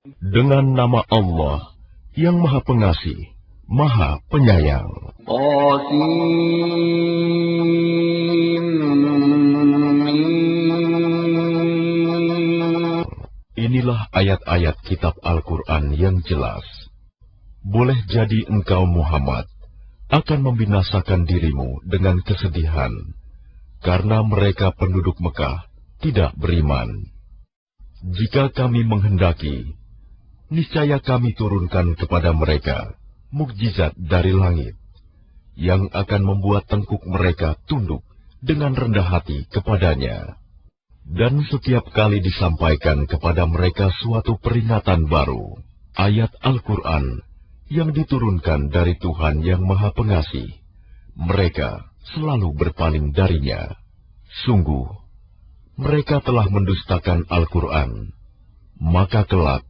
Dengan nama Allah yang Maha Pengasih, Maha Penyayang. Inilah ayat-ayat kitab Al-Quran yang jelas. Boleh jadi engkau Muhammad akan membinasakan dirimu dengan kesedihan, karena mereka penduduk Mekah tidak beriman. Jika kami menghendaki, niscaya kami turunkan kepada mereka mukjizat dari langit, yang akan membuat tengkuk mereka tunduk dengan rendah hati kepadanya. Dan setiap kali disampaikan kepada mereka suatu peringatan baru, ayat Al-Quran yang diturunkan dari Tuhan yang Maha Pengasih, mereka selalu berpaling darinya. Sungguh, mereka telah mendustakan Al-Quran, maka kelak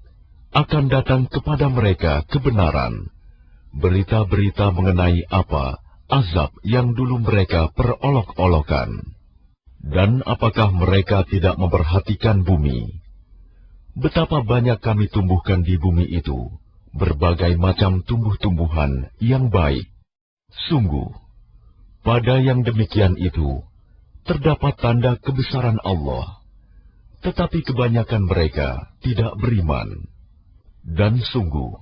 akan datang kepada mereka kebenaran, berita-berita mengenai apa azab yang dulu mereka perolok-olokan. Dan apakah mereka tidak memperhatikan bumi? Betapa banyak kami tumbuhkan di bumi itu berbagai macam tumbuh-tumbuhan yang baik. Sungguh, pada yang demikian itu terdapat tanda kebesaran Allah, tetapi kebanyakan mereka tidak beriman. Dan sungguh,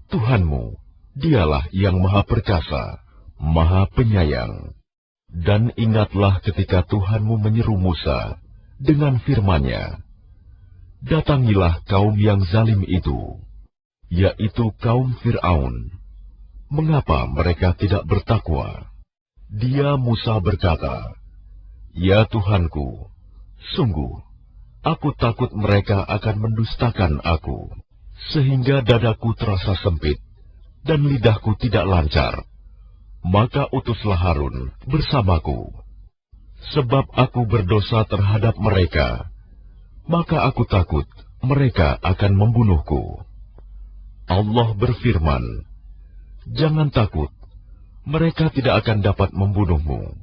Tuhanmu, Dialah yang Maha Perkasa, Maha Penyayang. Dan ingatlah ketika Tuhanmu menyeru Musa dengan firman-Nya, datangilah kaum yang zalim itu, yaitu kaum Fir'aun. Mengapa mereka tidak bertakwa? Dia Musa berkata, ya Tuhanku, sungguh, aku takut mereka akan mendustakan aku, sehingga dadaku terasa sempit dan lidahku tidak lancar. Maka utuslah Harun bersamaku. Sebab aku berdosa terhadap mereka, maka aku takut mereka akan membunuhku. Allah berfirman, jangan takut, mereka tidak akan dapat membunuhmu.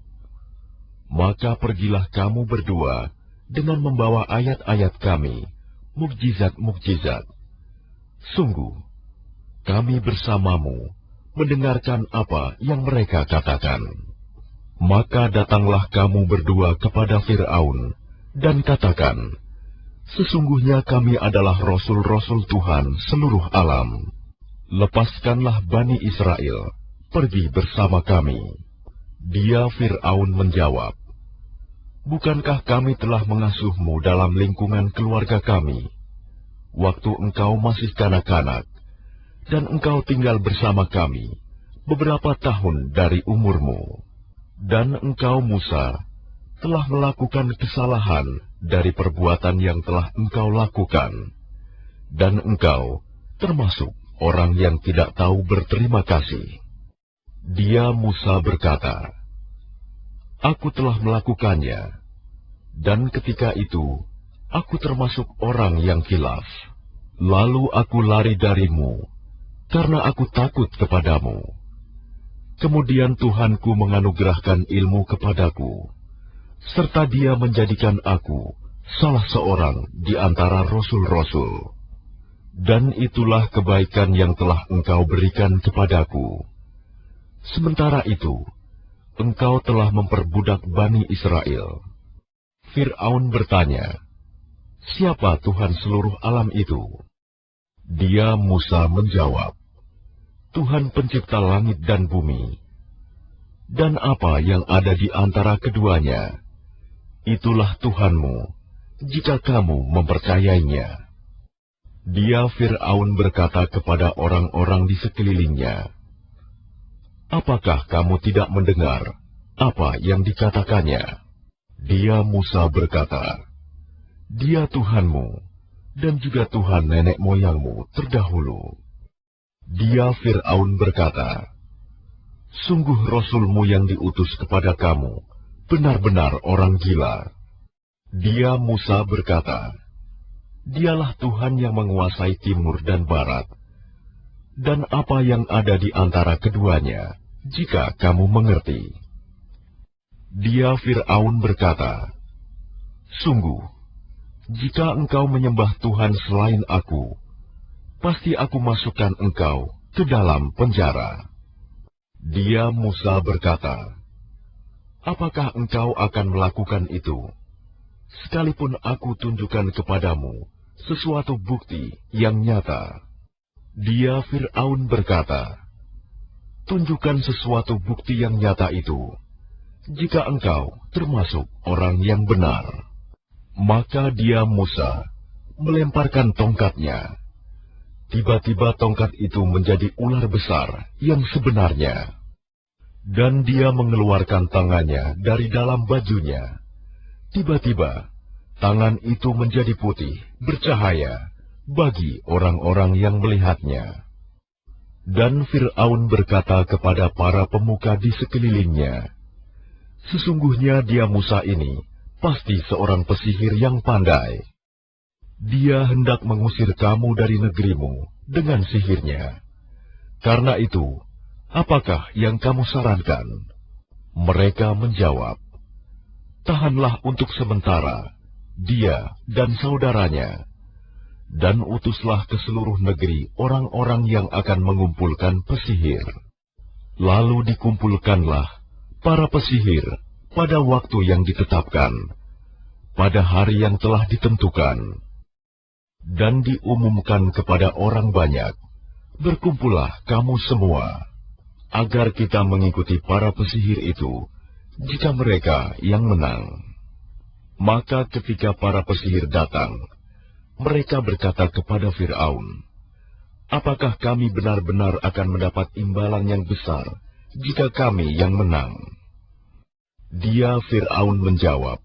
Maka pergilah kamu berdua dengan membawa ayat-ayat kami, mukjizat-mukjizat. Sungguh, kami bersamamu mendengarkan apa yang mereka katakan. Maka datanglah kamu berdua kepada Fir'aun dan katakan, sesungguhnya kami adalah Rasul-Rasul Tuhan seluruh alam. Lepaskanlah Bani Israel, pergi bersama kami. Dia Fir'aun menjawab, bukankah kami telah mengasuhmu dalam lingkungan keluarga kami, waktu engkau masih kanak-kanak, dan engkau tinggal bersama kami beberapa tahun dari umurmu. Dan engkau Musa telah melakukan kesalahan dari perbuatan yang telah engkau lakukan, dan engkau termasuk orang yang tidak tahu berterima kasih. Dia Musa berkata, aku telah melakukannya, dan ketika itu aku termasuk orang yang khilaf. Lalu aku lari darimu karena aku takut kepadamu. Kemudian Tuhanku menganugerahkan ilmu kepadaku, serta Dia menjadikan aku salah seorang di antara rasul-rasul. Dan itulah kebaikan yang telah engkau berikan kepadaku. Sementara itu, engkau telah memperbudak Bani Israel. Fir'aun bertanya, siapa Tuhan seluruh alam itu? Dia Musa menjawab, Tuhan pencipta langit dan bumi, dan apa yang ada di antara keduanya. Itulah Tuhanmu, jika kamu mempercayainya. Dia Fir'aun berkata kepada orang-orang di sekelilingnya, apakah kamu tidak mendengar apa yang dikatakannya? Dia Musa berkata, Dia Tuhanmu, dan juga Tuhan nenek moyangmu terdahulu. Dia Fir'aun berkata, sungguh Rasulmu yang diutus kepada kamu benar-benar orang gila. Dia Musa berkata, Dialah Tuhan yang menguasai timur dan barat, dan apa yang ada di antara keduanya, jika kamu mengerti. Dia Fir'aun berkata, sungguh, jika engkau menyembah Tuhan selain aku, pasti aku masukkan engkau ke dalam penjara." Dia Musa berkata, "Apakah engkau akan melakukan itu? Sekalipun aku tunjukkan kepadamu sesuatu bukti yang nyata." Dia Fir'aun berkata, "Tunjukkan sesuatu bukti yang nyata itu, jika engkau termasuk orang yang benar." Maka dia Musa melemparkan tongkatnya. Tiba-tiba tongkat itu menjadi ular besar yang sebenarnya. Dan dia mengeluarkan tangannya dari dalam bajunya. Tiba-tiba, tangan itu menjadi putih, bercahaya bagi orang-orang yang melihatnya. Dan Fir'aun berkata kepada para pemuka di sekelilingnya, "Sesungguhnya dia Musa ini pasti seorang pesihir yang pandai. Dia hendak mengusir kamu dari negerimu dengan sihirnya. Karena itu, apakah yang kamu sarankan?" Mereka menjawab, "Tahanlah untuk sementara dia dan saudaranya, dan utuslah ke seluruh negeri orang-orang yang akan mengumpulkan pesihir." Lalu dikumpulkanlah para pesihir pada waktu yang ditetapkan, pada hari yang telah ditentukan. Dan diumumkan kepada orang banyak, "Berkumpullah kamu semua, agar kita mengikuti para pesihir itu, jika mereka yang menang." Maka ketika para pesihir datang, mereka berkata kepada Fir'aun, "Apakah kami benar-benar akan mendapat imbalan yang besar jika kami yang menang?" Dia Fir'aun menjawab,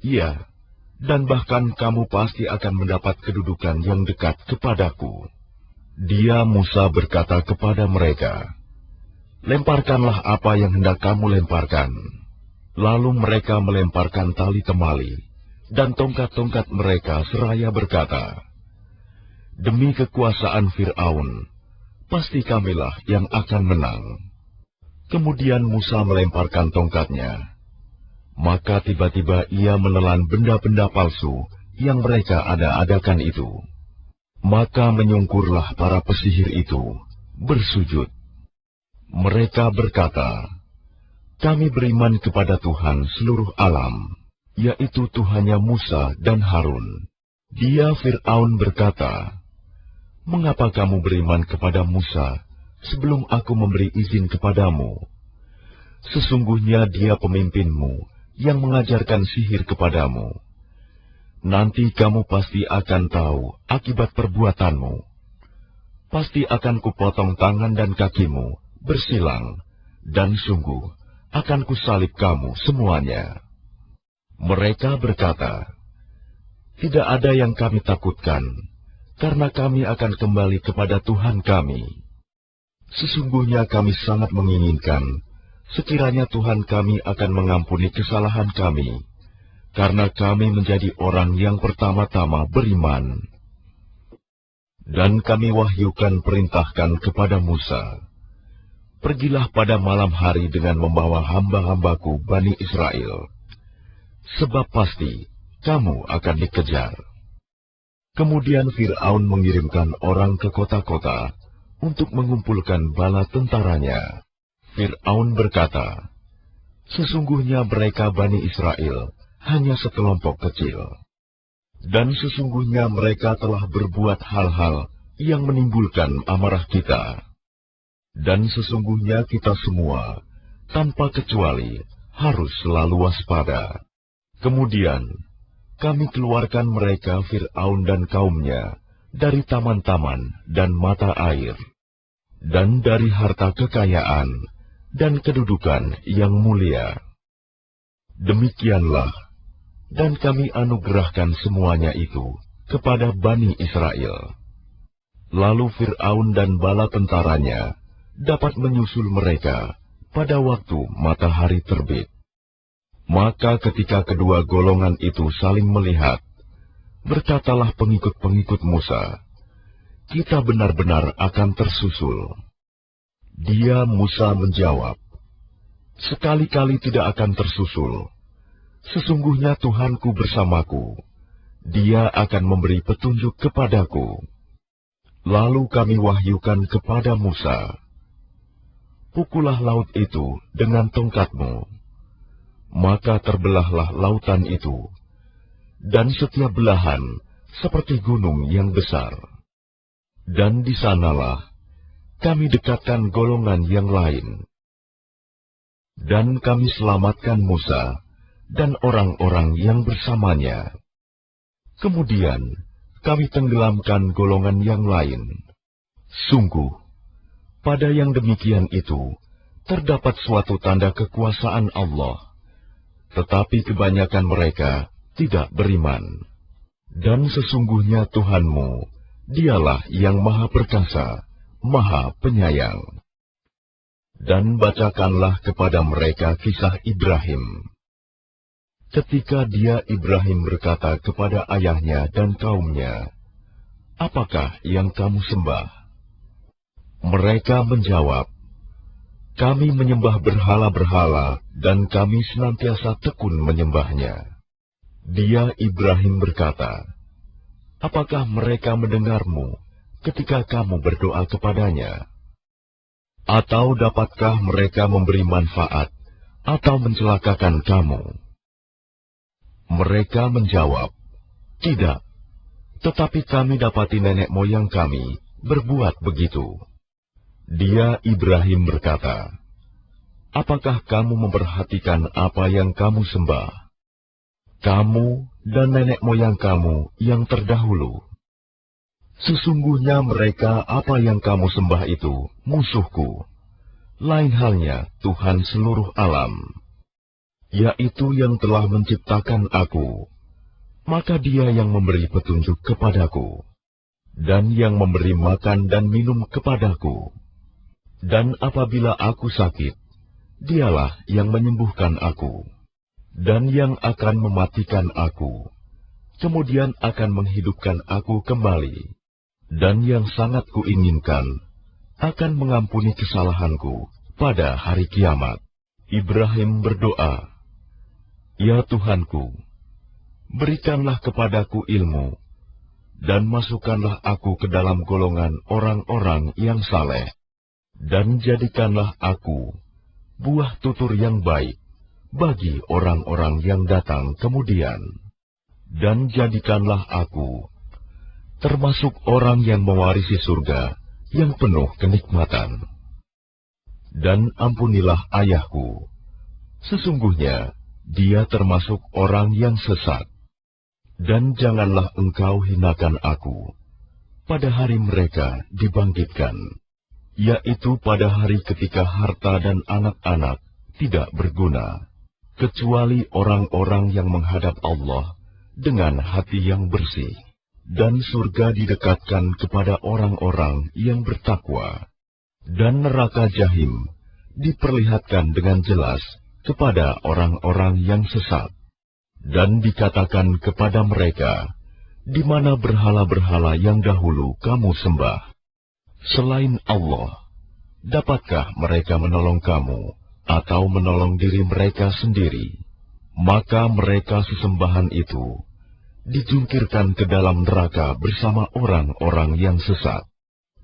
"Iya, dan bahkan kamu pasti akan mendapat kedudukan yang dekat kepadaku." Dia Musa berkata kepada mereka, "Lemparkanlah apa yang hendak kamu lemparkan." Lalu mereka melemparkan tali temali dan tongkat-tongkat mereka seraya berkata, "Demi kekuasaan Fir'aun, pasti kamilah yang akan menang." Kemudian Musa melemparkan tongkatnya. Maka tiba-tiba ia menelan benda-benda palsu yang mereka ada-adakan itu. Maka menyungkurlah para pesihir itu, bersujud. Mereka berkata, "Kami beriman kepada Tuhan seluruh alam, yaitu Tuhannya Musa dan Harun." Dia Fir'aun berkata, "Mengapa kamu beriman kepada Musa sebelum aku memberi izin kepadamu? Sesungguhnya dia pemimpinmu yang mengajarkan sihir kepadamu. Nanti kamu pasti akan tahu akibat perbuatanmu. Pasti akan kupotong tangan dan kakimu bersilang, dan sungguh akan kusalib kamu semuanya." Mereka berkata, "Tidak ada yang kami takutkan, karena kami akan kembali kepada Tuhan kami. Sesungguhnya kami sangat menginginkan sekiranya Tuhan kami akan mengampuni kesalahan kami, karena kami menjadi orang yang pertama-tama beriman." Dan kami wahyukan perintahkan kepada Musa, "Pergilah pada malam hari dengan membawa hamba-hambaku Bani Israel, sebab pasti kamu akan dikejar." Kemudian Fir'aun mengirimkan orang ke kota-kota untuk mengumpulkan bala tentaranya. Fir'aun berkata, "Sesungguhnya mereka Bani Israel hanya sekelompok kecil. Dan sesungguhnya mereka telah berbuat hal-hal yang menimbulkan amarah kita. Dan sesungguhnya kita semua, tanpa kecuali, harus selalu waspada." Kemudian, kami keluarkan mereka Fir'aun dan kaumnya dari taman-taman dan mata air, dan dari harta kekayaan dan kedudukan yang mulia. Demikianlah, dan kami anugerahkan semuanya itu kepada Bani Israel. Lalu Fir'aun dan bala tentaranya dapat menyusul mereka pada waktu matahari terbit. Maka ketika kedua golongan itu saling melihat, berkatalah pengikut-pengikut Musa, "Kita benar-benar akan tersusul." Dia Musa menjawab, "Sekali-kali tidak akan tersusul. Sesungguhnya Tuhanku bersamaku. Dia akan memberi petunjuk kepadaku." Lalu kami wahyukan kepada Musa, pukullah laut itu dengan tongkatmu. Maka terbelahlah lautan itu, dan setiap belahan seperti gunung yang besar. Dan di sanalah kami dekatkan golongan yang lain. Dan kami selamatkan Musa dan orang-orang yang bersamanya. Kemudian kami tenggelamkan golongan yang lain. Sungguh, pada yang demikian itu terdapat suatu tanda kekuasaan Allah, tetapi kebanyakan mereka tidak beriman. Dan sesungguhnya Tuhanmu, Dialah yang Maha Perkasa, Maha Penyayang. Dan bacakanlah kepada mereka kisah Ibrahim. Ketika dia Ibrahim berkata kepada ayahnya dan kaumnya, apakah yang kamu sembah? Mereka menjawab, kami menyembah berhala-berhala dan kami senantiasa tekun menyembahnya. Dia Ibrahim berkata, apakah mereka mendengarmu ketika kamu berdoa kepadanya? Atau dapatkah mereka memberi manfaat atau mencelakakan kamu? Mereka menjawab, tidak, tetapi kami dapati nenek moyang kami berbuat begitu. Dia Ibrahim berkata, apakah kamu memperhatikan apa yang kamu sembah? Kamu dan nenek moyang kamu yang terdahulu. Sesungguhnya mereka apa yang kamu sembah itu musuhku, lain halnya Tuhan seluruh alam, yaitu yang telah menciptakan aku. Maka Dia yang memberi petunjuk kepadaku, dan yang memberi makan dan minum kepadaku. Dan apabila aku sakit, Dialah yang menyembuhkan aku, dan yang akan mematikan aku, kemudian akan menghidupkan aku kembali. Dan yang sangat kuinginkan, akan mengampuni kesalahanku pada hari kiamat. Ibrahim berdoa, ya Tuhanku, berikanlah kepadaku ilmu, dan masukkanlah aku ke dalam golongan orang-orang yang saleh, dan jadikanlah aku buah tutur yang baik bagi orang-orang yang datang kemudian, dan jadikanlah aku termasuk orang yang mewarisi surga yang penuh kenikmatan. Dan ampunilah ayahku, sesungguhnya dia termasuk orang yang sesat. Dan janganlah engkau hinakan aku pada hari mereka dibangkitkan, yaitu pada hari ketika harta dan anak-anak tidak berguna, kecuali orang-orang yang menghadap Allah dengan hati yang bersih. Dan surga didekatkan kepada orang-orang yang bertakwa. Dan neraka jahim diperlihatkan dengan jelas kepada orang-orang yang sesat. Dan dikatakan kepada mereka, di mana berhala-berhala yang dahulu kamu sembah? Selain Allah, dapatkah mereka menolong kamu atau menolong diri mereka sendiri? Maka mereka sesembahan itu dijungkirkan ke dalam neraka bersama orang-orang yang sesat.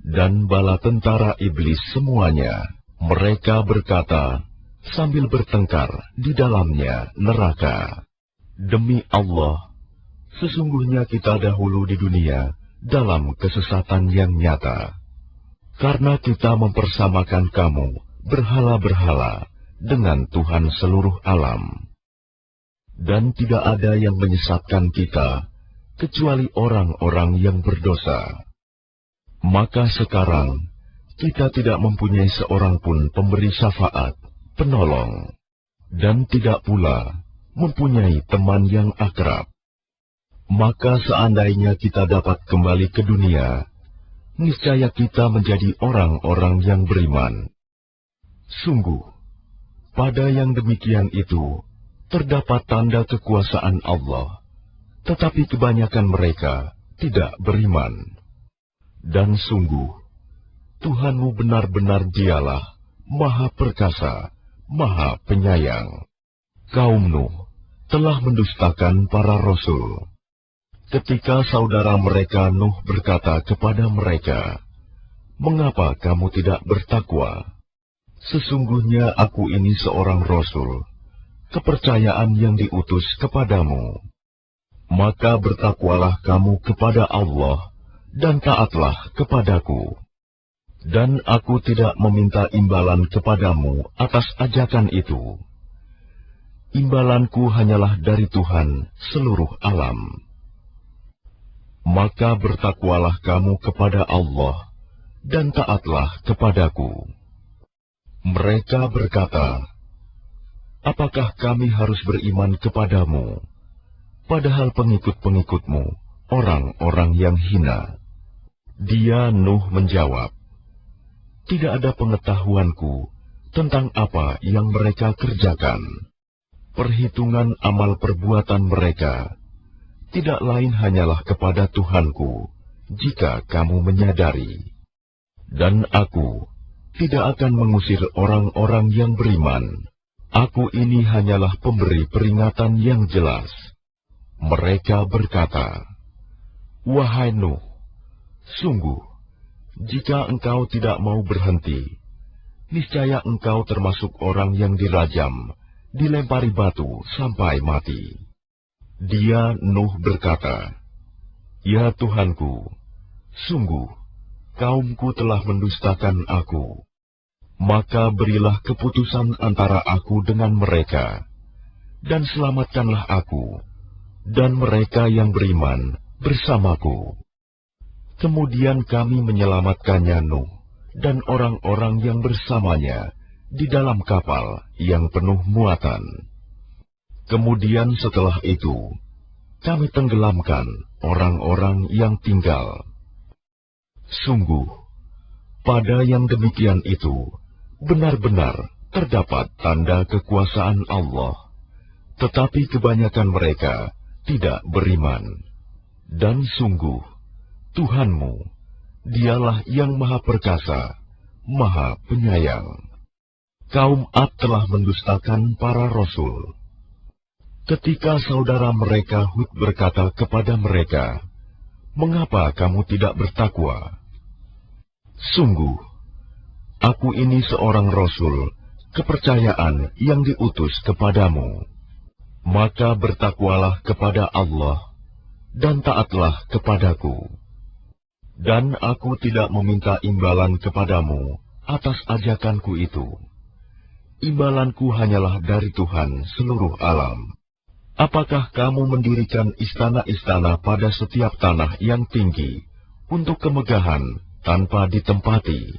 Dan bala tentara iblis semuanya, mereka berkata sambil bertengkar di dalamnya neraka, demi Allah, sesungguhnya kita dahulu di dunia dalam kesesatan yang nyata, karena kita mempersamakan kamu berhala-berhala dengan Tuhan seluruh alam. Dan tidak ada yang menyesatkan kita, kecuali orang-orang yang berdosa. Maka sekarang, kita tidak mempunyai seorang pun pemberi syafaat, penolong, dan tidak pula mempunyai teman yang akrab. Maka seandainya kita dapat kembali ke dunia, niscaya kita menjadi orang-orang yang beriman. Sungguh, pada yang demikian itu, terdapat tanda kekuasaan Allah, tetapi kebanyakan mereka tidak beriman. Dan sungguh, Tuhanmu benar-benar Dialah Maha Perkasa, Maha Penyayang. Kaum Nuh telah mendustakan para rasul. Ketika saudara mereka Nuh berkata kepada mereka, "Mengapa kamu tidak bertakwa? Sesungguhnya aku ini seorang rasul, kepercayaan yang diutus kepadamu. Maka bertakwalah kamu kepada Allah dan taatlah kepadaku. Dan aku tidak meminta imbalan kepadamu atas ajakan itu. Imbalanku hanyalah dari Tuhan seluruh alam. Maka bertakwalah kamu kepada Allah dan taatlah kepadaku." Mereka berkata, "Apakah kami harus beriman kepadamu, padahal pengikut-pengikutmu orang-orang yang hina?" Dia Nuh menjawab, "Tidak ada pengetahuanku tentang apa yang mereka kerjakan. Perhitungan amal perbuatan mereka tidak lain hanyalah kepada Tuhanku, jika kamu menyadari. Dan aku tidak akan mengusir orang-orang yang beriman. Aku ini hanyalah pemberi peringatan yang jelas." Mereka berkata, "Wahai Nuh, sungguh, jika engkau tidak mau berhenti, niscaya engkau termasuk orang yang dirajam, dilempari batu sampai mati." Dia Nuh berkata, "Ya Tuhanku, sungguh, kaumku telah mendustakan aku. Maka berilah keputusan antara aku dengan mereka, dan selamatkanlah aku, dan mereka yang beriman bersamaku." Kemudian kami menyelamatkannya Nuh dan orang-orang yang bersamanya di dalam kapal yang penuh muatan. Kemudian setelah itu, kami tenggelamkan orang-orang yang tinggal. Sungguh, pada yang demikian itu, benar-benar terdapat tanda kekuasaan Allah, tetapi kebanyakan mereka tidak beriman. Dan sungguh, Tuhanmu, Dialah yang Maha Perkasa, Maha Penyayang. Kaum Ad telah mendustakan para rasul. Ketika saudara mereka Hud berkata kepada mereka, "Mengapa kamu tidak bertakwa? Sungguh, aku ini seorang rasul, kepercayaan yang diutus kepadamu. Maka bertakwalah kepada Allah dan taatlah kepadaku. Dan aku tidak meminta imbalan kepadamu atas ajakanku itu. Imbalanku hanyalah dari Tuhan seluruh alam. Apakah kamu mendirikan istana-istana pada setiap tanah yang tinggi untuk kemegahan tanpa ditempati?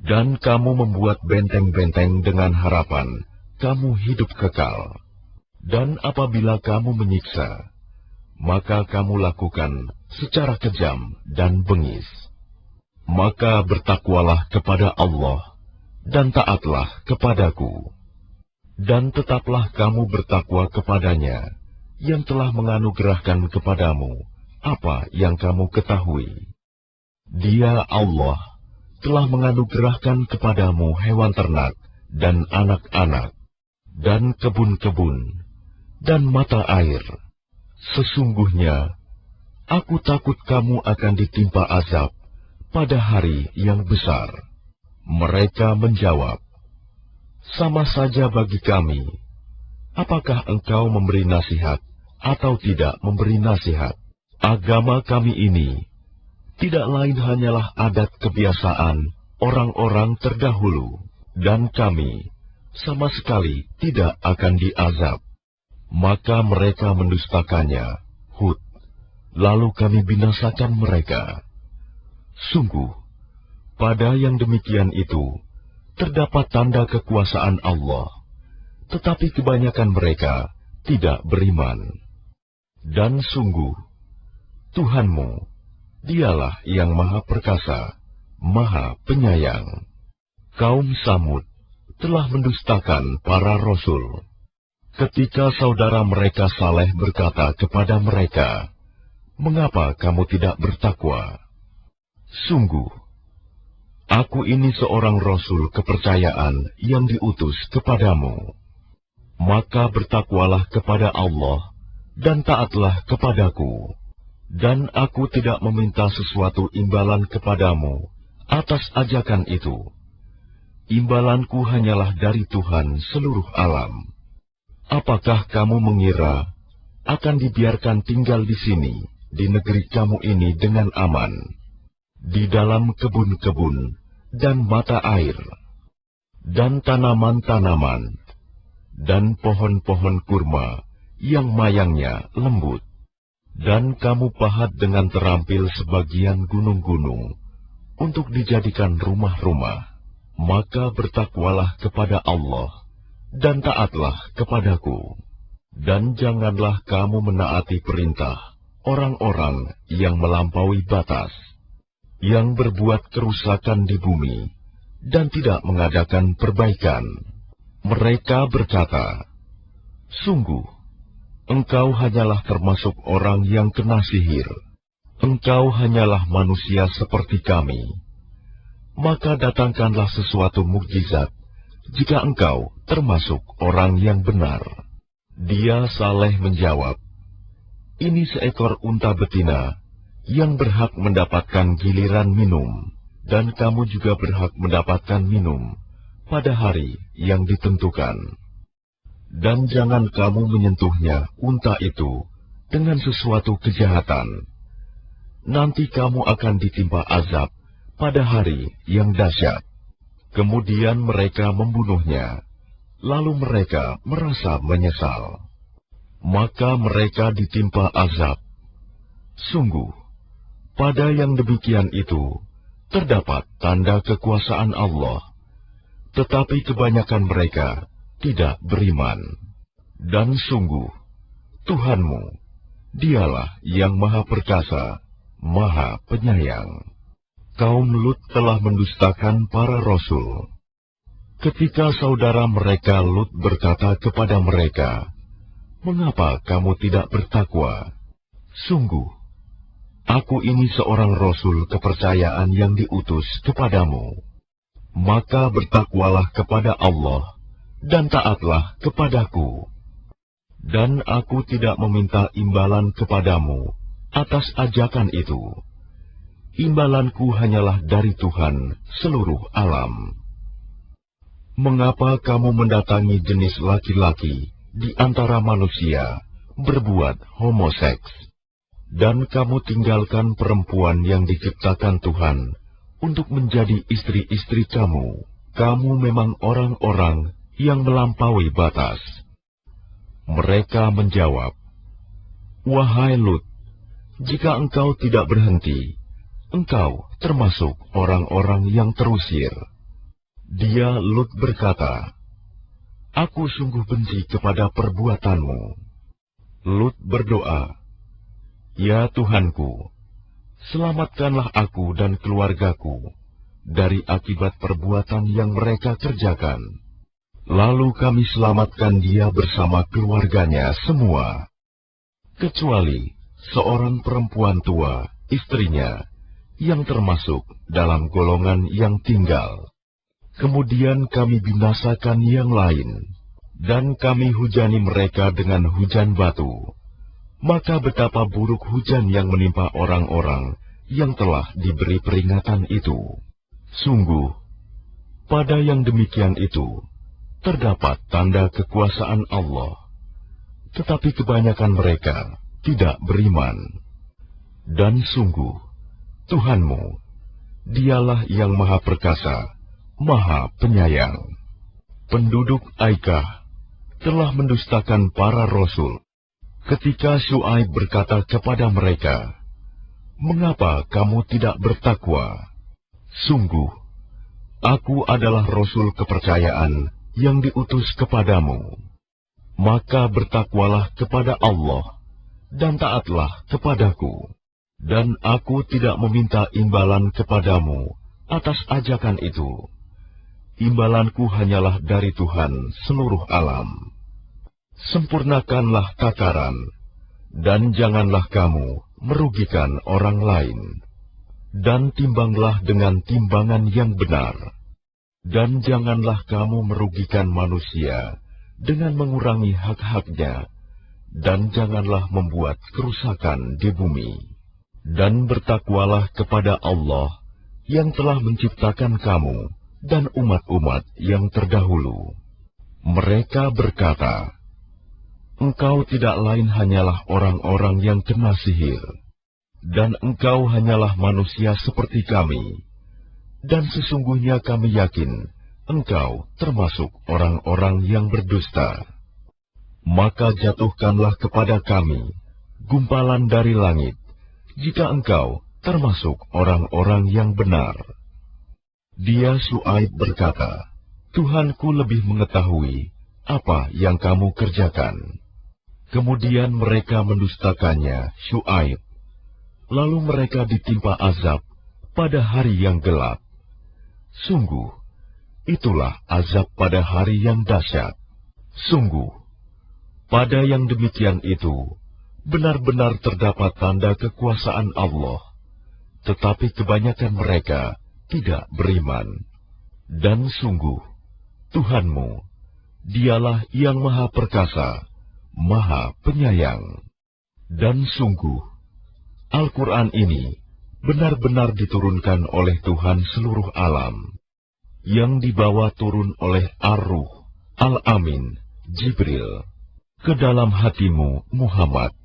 Dan kamu membuat benteng-benteng dengan harapan kamu hidup kekal. Dan apabila kamu menyiksa, maka kamu lakukan secara kejam dan bengis. Maka bertakwalah kepada Allah dan taatlah kepadaku. Dan tetaplah kamu bertakwa kepadanya yang telah menganugerahkan kepadamu apa yang kamu ketahui. Dia Allah telah menganugerahkan kepadamu hewan ternak dan anak-anak, dan kebun-kebun, dan mata air. Sesungguhnya, aku takut kamu akan ditimpa azab pada hari yang besar." Mereka menjawab, "Sama saja bagi kami, apakah engkau memberi nasihat atau tidak memberi nasihat? Agama kami ini tidak lain hanyalah adat kebiasaan orang-orang terdahulu, dan kami sama sekali tidak akan diazab." Maka mereka mendustakannya, Hud, lalu kami binasakan mereka. Sungguh, pada yang demikian itu, terdapat tanda kekuasaan Allah, tetapi kebanyakan mereka tidak beriman. Dan sungguh, Tuhanmu, Dialah yang Maha Perkasa, Maha Penyayang. Kaum Samud telah mendustakan para rasul. Ketika saudara mereka Saleh berkata kepada mereka, "Mengapa kamu tidak bertakwa? Sungguh, aku ini seorang rasul kepercayaan yang diutus kepadamu. Maka bertakwalah kepada Allah dan taatlah kepadaku." Dan aku tidak meminta sesuatu imbalan kepadamu atas ajakan itu. Imbalanku hanyalah dari Tuhan seluruh alam. Apakah kamu mengira akan dibiarkan tinggal di sini, di negeri kamu ini dengan aman, di dalam kebun-kebun dan mata air, dan tanaman-tanaman, dan pohon-pohon kurma yang mayangnya lembut, dan kamu pahat dengan terampil sebagian gunung-gunung untuk dijadikan rumah-rumah? Maka bertakwalah kepada Allah dan taatlah kepadaku. Dan janganlah kamu menaati perintah orang-orang yang melampaui batas, yang berbuat kerusakan di bumi dan tidak mengadakan perbaikan. Mereka berkata, "Sungguh, engkau hanyalah termasuk orang yang kena sihir. Engkau hanyalah manusia seperti kami. Maka datangkanlah sesuatu mukjizat, jika engkau termasuk orang yang benar." Dia Saleh menjawab, "Ini seekor unta betina yang berhak mendapatkan giliran minum, dan kamu juga berhak mendapatkan minum pada hari yang ditentukan. Dan jangan kamu menyentuhnya, unta itu, dengan sesuatu kejahatan. Nanti kamu akan ditimpa azab pada hari yang dahsyat." Kemudian mereka membunuhnya, lalu mereka merasa menyesal. Maka mereka ditimpa azab. Sungguh, pada yang demikian itu terdapat tanda kekuasaan Allah, tetapi kebanyakan mereka tidak beriman. Dan sungguh, Tuhanmu, Dialah yang Maha Perkasa, Maha Penyayang. Kaum Lut telah mendustakan para rasul. Ketika saudara mereka Lut berkata kepada mereka, "Mengapa kamu tidak bertakwa? Sungguh, aku ini seorang rasul kepercayaan yang diutus kepadamu. Maka bertakwalah kepada Allah dan taatlah kepadaku. Dan aku tidak meminta imbalan kepadamu atas ajakan itu. Imbalanku hanyalah dari Tuhan seluruh alam. Mengapa kamu mendatangi jenis laki-laki di antara manusia berbuat homoseks, dan kamu tinggalkan perempuan yang diciptakan Tuhan untuk menjadi istri-istri kamu? Kamu memang orang-orang yang melampaui batas." Mereka menjawab, "Wahai Lut, jika engkau tidak berhenti, engkau termasuk orang-orang yang terusir." Dia Lut berkata, "Aku sungguh benci kepada perbuatanmu." Lut berdoa, "Ya Tuhanku, selamatkanlah aku dan keluargaku dari akibat perbuatan yang mereka kerjakan." Lalu kami selamatkan dia bersama keluarganya semua, kecuali seorang perempuan tua, istrinya, yang termasuk dalam golongan yang tinggal. Kemudian kami binasakan yang lain, dan kami hujani mereka dengan hujan batu. Maka betapa buruk hujan yang menimpa orang-orang yang telah diberi peringatan itu. Sungguh, pada yang demikian itu terdapat tanda kekuasaan Allah, tetapi kebanyakan mereka tidak beriman. Dan sungguh, Tuhanmu, Dialah yang Maha Perkasa, Maha Penyayang. Penduduk Aikah telah mendustakan para rasul. Ketika Syuaib berkata kepada mereka, "Mengapa kamu tidak bertakwa? Sungguh, aku adalah rasul kepercayaan yang diutus kepadamu. Maka bertakwalah kepada Allah dan taatlah kepadaku. Dan aku tidak meminta imbalan kepadamu atas ajakan itu. Imbalanku hanyalah dari Tuhan seluruh alam. Sempurnakanlah takaran, dan janganlah kamu merugikan orang lain. Dan timbanglah dengan timbangan yang benar. Dan janganlah kamu merugikan manusia dengan mengurangi hak-haknya. Dan janganlah membuat kerusakan di bumi." Dan bertakwalah kepada Allah yang telah menciptakan kamu dan umat-umat yang terdahulu. Mereka berkata, engkau tidak lain hanyalah orang-orang yang kena sihir, dan engkau hanyalah manusia seperti kami. Dan sesungguhnya kami yakin engkau termasuk orang-orang yang berdusta. Maka jatuhkanlah kepada kami gumpalan dari langit, jika engkau termasuk orang-orang yang benar. Dia Syuaib berkata, Tuhanku lebih mengetahui apa yang kamu kerjakan. Kemudian mereka mendustakannya, Syuaib. Lalu mereka ditimpa azab pada hari yang gelap. Sungguh, itulah azab pada hari yang dahsyat. Sungguh, pada yang demikian itu, benar-benar terdapat tanda kekuasaan Allah, tetapi kebanyakan mereka tidak beriman. Dan sungguh, Tuhanmu, Dialah yang Maha Perkasa, Maha Penyayang. Dan sungguh, Al-Quran ini benar-benar diturunkan oleh Tuhan seluruh alam, yang dibawa turun oleh Ar-Ruh, Al-Amin, Jibril, ke dalam hatimu, Muhammad,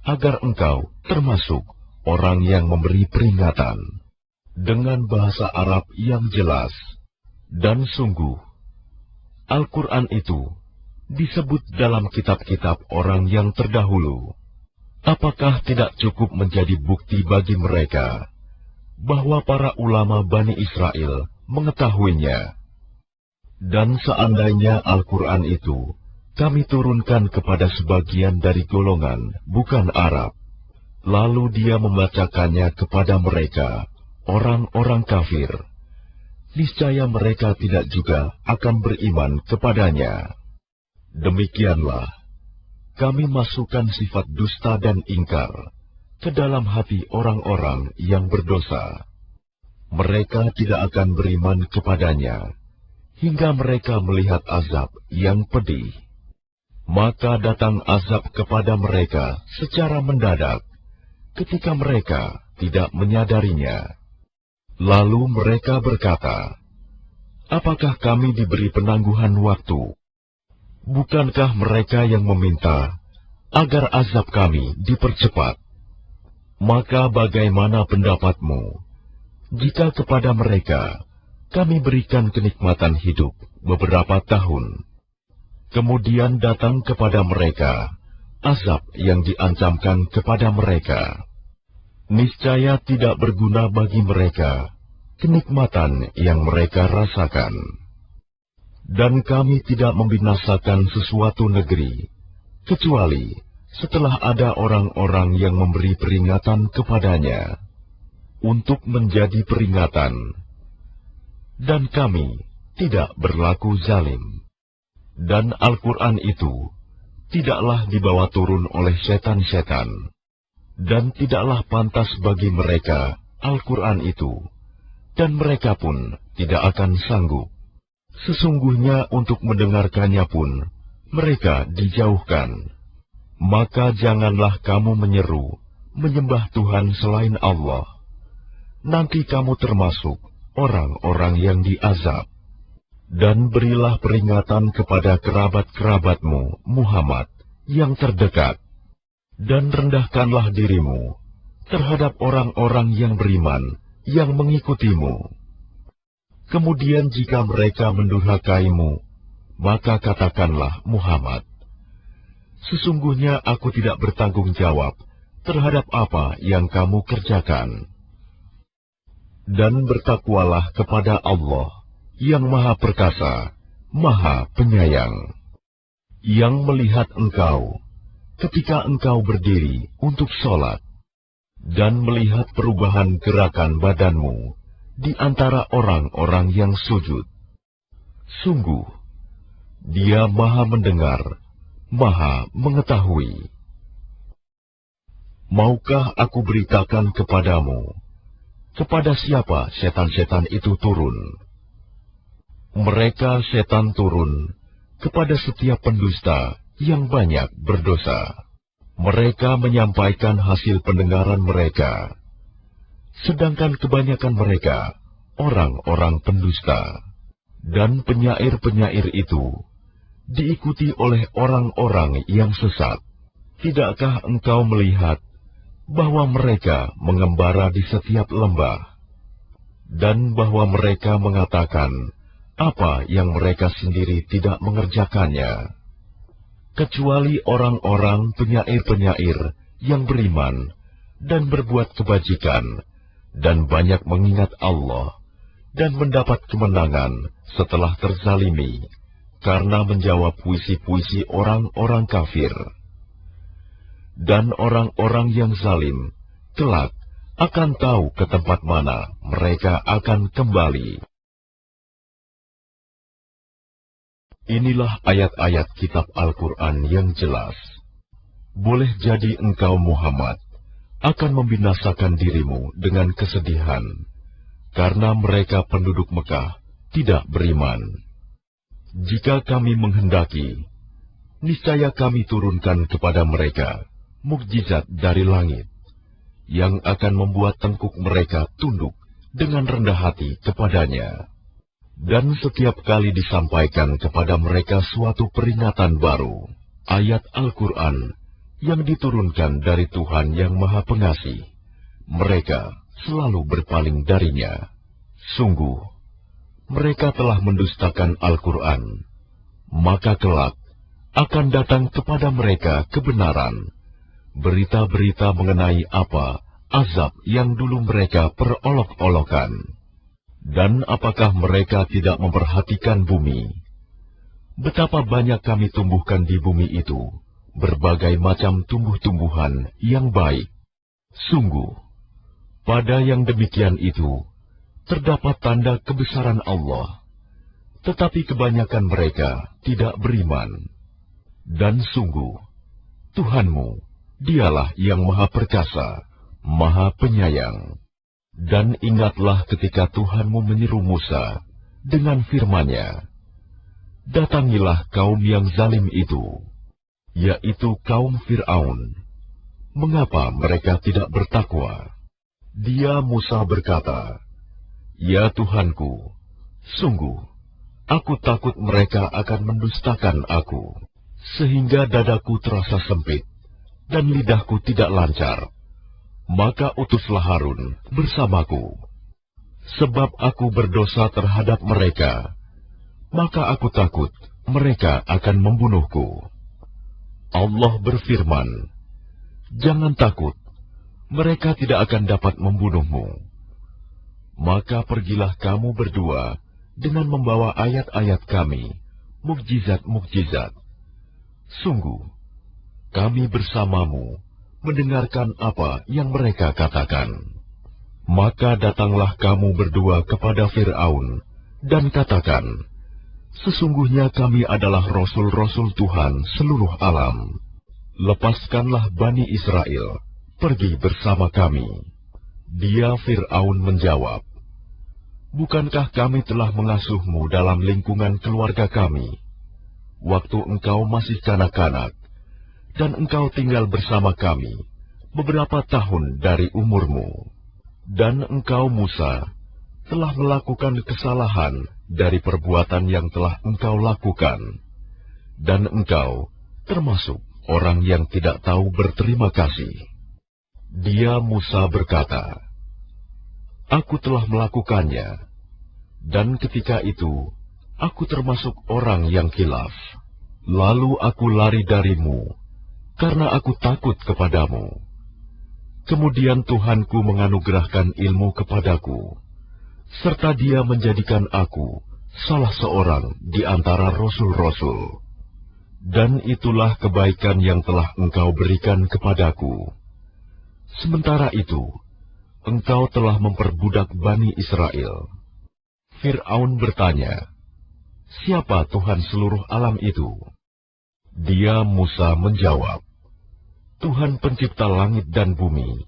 agar engkau termasuk orang yang memberi peringatan dengan bahasa Arab yang jelas. Dan sungguh, Al-Quran itu disebut dalam kitab-kitab orang yang terdahulu. Apakah tidak cukup menjadi bukti bagi mereka bahwa para ulama Bani Israel mengetahuinya? Dan seandainya Al-Quran itu kami turunkan kepada sebagian dari golongan bukan Arab, lalu dia membacakannya kepada mereka, orang-orang kafir, niscaya mereka tidak juga akan beriman kepadanya. Demikianlah, kami masukkan sifat dusta dan ingkar ke dalam hati orang-orang yang berdosa. Mereka tidak akan beriman kepadanya, hingga mereka melihat azab yang pedih. Maka datang azab kepada mereka secara mendadak, ketika mereka tidak menyadarinya. Lalu mereka berkata, apakah kami diberi penangguhan waktu? Bukankah mereka yang meminta agar azab kami dipercepat? Maka bagaimana pendapatmu, jika kepada mereka kami berikan kenikmatan hidup beberapa tahun, kemudian datang kepada mereka azab yang diancamkan kepada mereka? Niscaya tidak berguna bagi mereka kenikmatan yang mereka rasakan. Dan kami tidak membinasakan sesuatu negeri, kecuali setelah ada orang-orang yang memberi peringatan kepadanya, untuk menjadi peringatan. Dan kami tidak berlaku zalim. Dan Al-Quran itu tidaklah dibawa turun oleh setan-setan, dan tidaklah pantas bagi mereka Al-Quran itu, dan mereka pun tidak akan sanggup. Sesungguhnya untuk mendengarkannya pun mereka dijauhkan. Maka janganlah kamu menyeru menyembah Tuhan selain Allah. Nanti kamu termasuk orang-orang yang diazab. Dan berilah peringatan kepada kerabat-kerabatmu, Muhammad, yang terdekat. Dan rendahkanlah dirimu terhadap orang-orang yang beriman, yang mengikutimu. Kemudian jika mereka mendurhakaimu, maka katakanlah, Muhammad, sesungguhnya aku tidak bertanggung jawab terhadap apa yang kamu kerjakan. Dan bertakwalah kepada Allah yang Maha Perkasa, Maha Penyayang, yang melihat engkau ketika engkau berdiri untuk sholat, dan melihat perubahan gerakan badanmu di antara orang-orang yang sujud. Sungguh, Dia Maha Mendengar, Maha Mengetahui. Maukah aku beritakan kepadamu, kepada siapa setan-setan itu turun? Mereka setan turun kepada setiap pendusta yang banyak berdosa. Mereka menyampaikan hasil pendengaran mereka, sedangkan kebanyakan mereka orang-orang pendusta. Dan penyair-penyair itu diikuti oleh orang-orang yang sesat. Tidakkah engkau melihat bahwa mereka mengembara di setiap lembah, dan bahwa mereka mengatakan apa yang mereka sendiri tidak mengerjakannya, kecuali orang-orang penyair-penyair yang beriman dan berbuat kebajikan, dan banyak mengingat Allah, dan mendapat kemenangan setelah terzalimi, karena menjawab puisi-puisi orang-orang kafir. Dan orang-orang yang zalim kelak akan tahu ke tempat mana mereka akan kembali. Inilah ayat-ayat kitab Al-Quran yang jelas. Boleh jadi engkau Muhammad akan membinasakan dirimu dengan kesedihan, karena mereka penduduk Mekah tidak beriman. Jika kami menghendaki, niscaya kami turunkan kepada mereka mukjizat dari langit, yang akan membuat tengkuk mereka tunduk dengan rendah hati kepadanya. Dan setiap kali disampaikan kepada mereka suatu peringatan baru, ayat Al-Quran yang diturunkan dari Tuhan yang Maha Pengasih, mereka selalu berpaling darinya. Sungguh, mereka telah mendustakan Al-Quran, maka kelak akan datang kepada mereka kebenaran, berita-berita mengenai apa azab yang dulu mereka perolok-olokan. Dan apakah mereka tidak memperhatikan bumi? Betapa banyak kami tumbuhkan di bumi itu berbagai macam tumbuh-tumbuhan yang baik. Sungguh, pada yang demikian itu terdapat tanda kebesaran Allah, tetapi kebanyakan mereka tidak beriman. Dan sungguh, Tuhanmu, Dialah yang Maha Perkasa, Maha Penyayang. Dan ingatlah ketika Tuhanmu menyeru Musa dengan firman-Nya, datangilah kaum yang zalim itu, yaitu kaum Fir'aun. Mengapa mereka tidak bertakwa? Dia Musa berkata, ya Tuhanku, sungguh, aku takut mereka akan mendustakan aku, sehingga dadaku terasa sempit, dan lidahku tidak lancar. Maka utuslah Harun bersamaku, sebab aku berdosa terhadap mereka, maka aku takut mereka akan membunuhku. Allah berfirman, jangan takut, mereka tidak akan dapat membunuhmu. Maka pergilah kamu berdua dengan membawa ayat-ayat kami, mukjizat-mukjizat. Sungguh, kami bersamamu mendengarkan apa yang mereka katakan. Maka datanglah kamu berdua kepada Fir'aun dan katakan, sesungguhnya kami adalah rasul-rasul Tuhan seluruh alam. Lepaskanlah Bani Israel, pergi bersama kami. Dia Fir'aun menjawab, bukankah kami telah mengasuhmu dalam lingkungan keluarga kami, waktu engkau masih kanak-kanak, dan engkau tinggal bersama kami beberapa tahun dari umurmu. Dan engkau Musa telah melakukan kesalahan dari perbuatan yang telah engkau lakukan, dan engkau termasuk orang yang tidak tahu berterima kasih. Dia Musa berkata, aku telah melakukannya, dan ketika itu aku termasuk orang yang khilaf. Lalu aku lari darimu karena aku takut kepadamu. Kemudian Tuhanku menganugerahkan ilmu kepadaku, serta Dia menjadikan aku salah seorang di antara rasul-rasul. Dan itulah kebaikan yang telah engkau berikan kepadaku. Sementara itu, engkau telah memperbudak Bani Israel. Fir'aun bertanya, siapa Tuhan seluruh alam itu? Dia Musa menjawab, Tuhan pencipta langit dan bumi,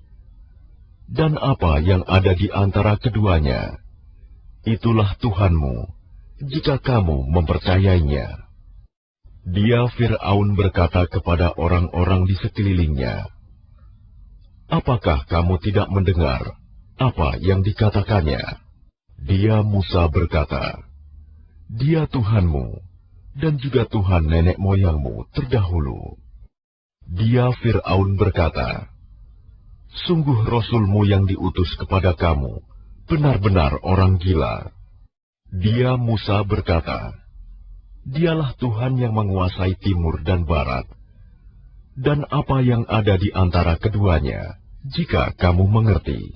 dan apa yang ada di antara keduanya. Itulah Tuhanmu, jika kamu mempercayainya. Dia Fir'aun berkata kepada orang-orang di sekelilingnya, "Apakah kamu tidak mendengar apa yang dikatakannya?" Dia Musa berkata, "Dia Tuhanmu dan juga Tuhan nenek moyangmu terdahulu." Dia Fir'aun berkata, "Sungguh Rasulmu yang diutus kepada kamu benar-benar orang gila." Dia Musa berkata, "Dialah Tuhan yang menguasai timur dan barat, dan apa yang ada di antara keduanya, jika kamu mengerti."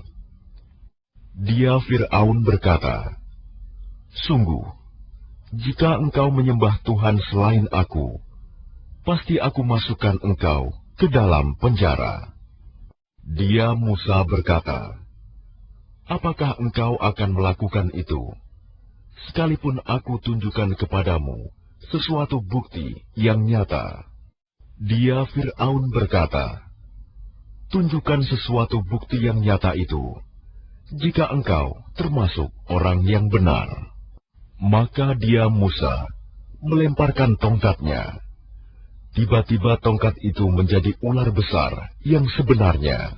Dia Fir'aun berkata, "Sungguh, jika engkau menyembah Tuhan selain aku, pasti aku masukkan engkau ke dalam penjara." Dia Musa berkata, "Apakah engkau akan melakukan itu, sekalipun aku tunjukkan kepadamu sesuatu bukti yang nyata?" Dia Fir'aun berkata, "Tunjukkan sesuatu bukti yang nyata itu, jika engkau termasuk orang yang benar." Maka dia Musa melemparkan tongkatnya. Tiba-tiba tongkat itu menjadi ular besar yang sebenarnya,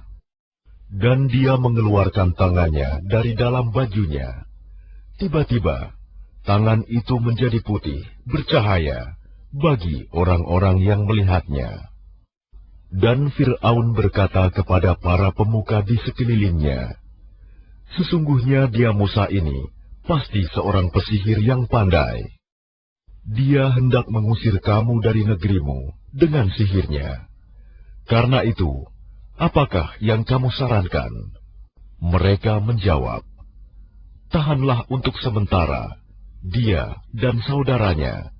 dan dia mengeluarkan tangannya dari dalam bajunya. Tiba-tiba tangan itu menjadi putih, bercahaya bagi orang-orang yang melihatnya. Dan Fir'aun berkata kepada para pemuka di sekelilingnya, "Sesungguhnya dia Musa ini pasti seorang pesihir yang pandai. Dia hendak mengusir kamu dari negerimu dengan sihirnya. Karena itu, apakah yang kamu sarankan?" Mereka menjawab, "Tahanlah untuk sementara dia dan saudaranya,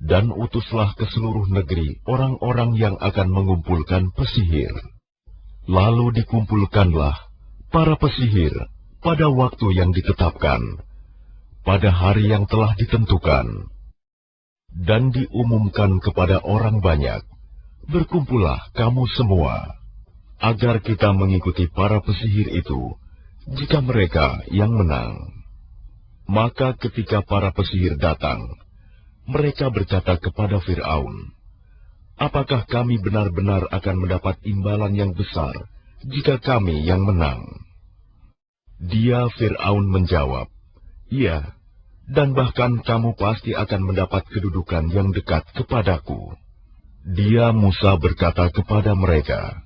dan utuslah ke seluruh negeri orang-orang yang akan mengumpulkan pesihir." Lalu dikumpulkanlah para pesihir pada waktu yang ditetapkan, pada hari yang telah ditentukan. Dan diumumkan kepada orang banyak, "Berkumpullah kamu semua, agar kita mengikuti para pesihir itu, jika mereka yang menang." Maka ketika para pesihir datang, mereka berkata kepada Fir'aun, "Apakah kami benar-benar akan mendapat imbalan yang besar, jika kami yang menang?" Dia Fir'aun menjawab, "Iya, dan bahkan kamu pasti akan mendapat kedudukan yang dekat kepadaku." Dia Musa berkata kepada mereka,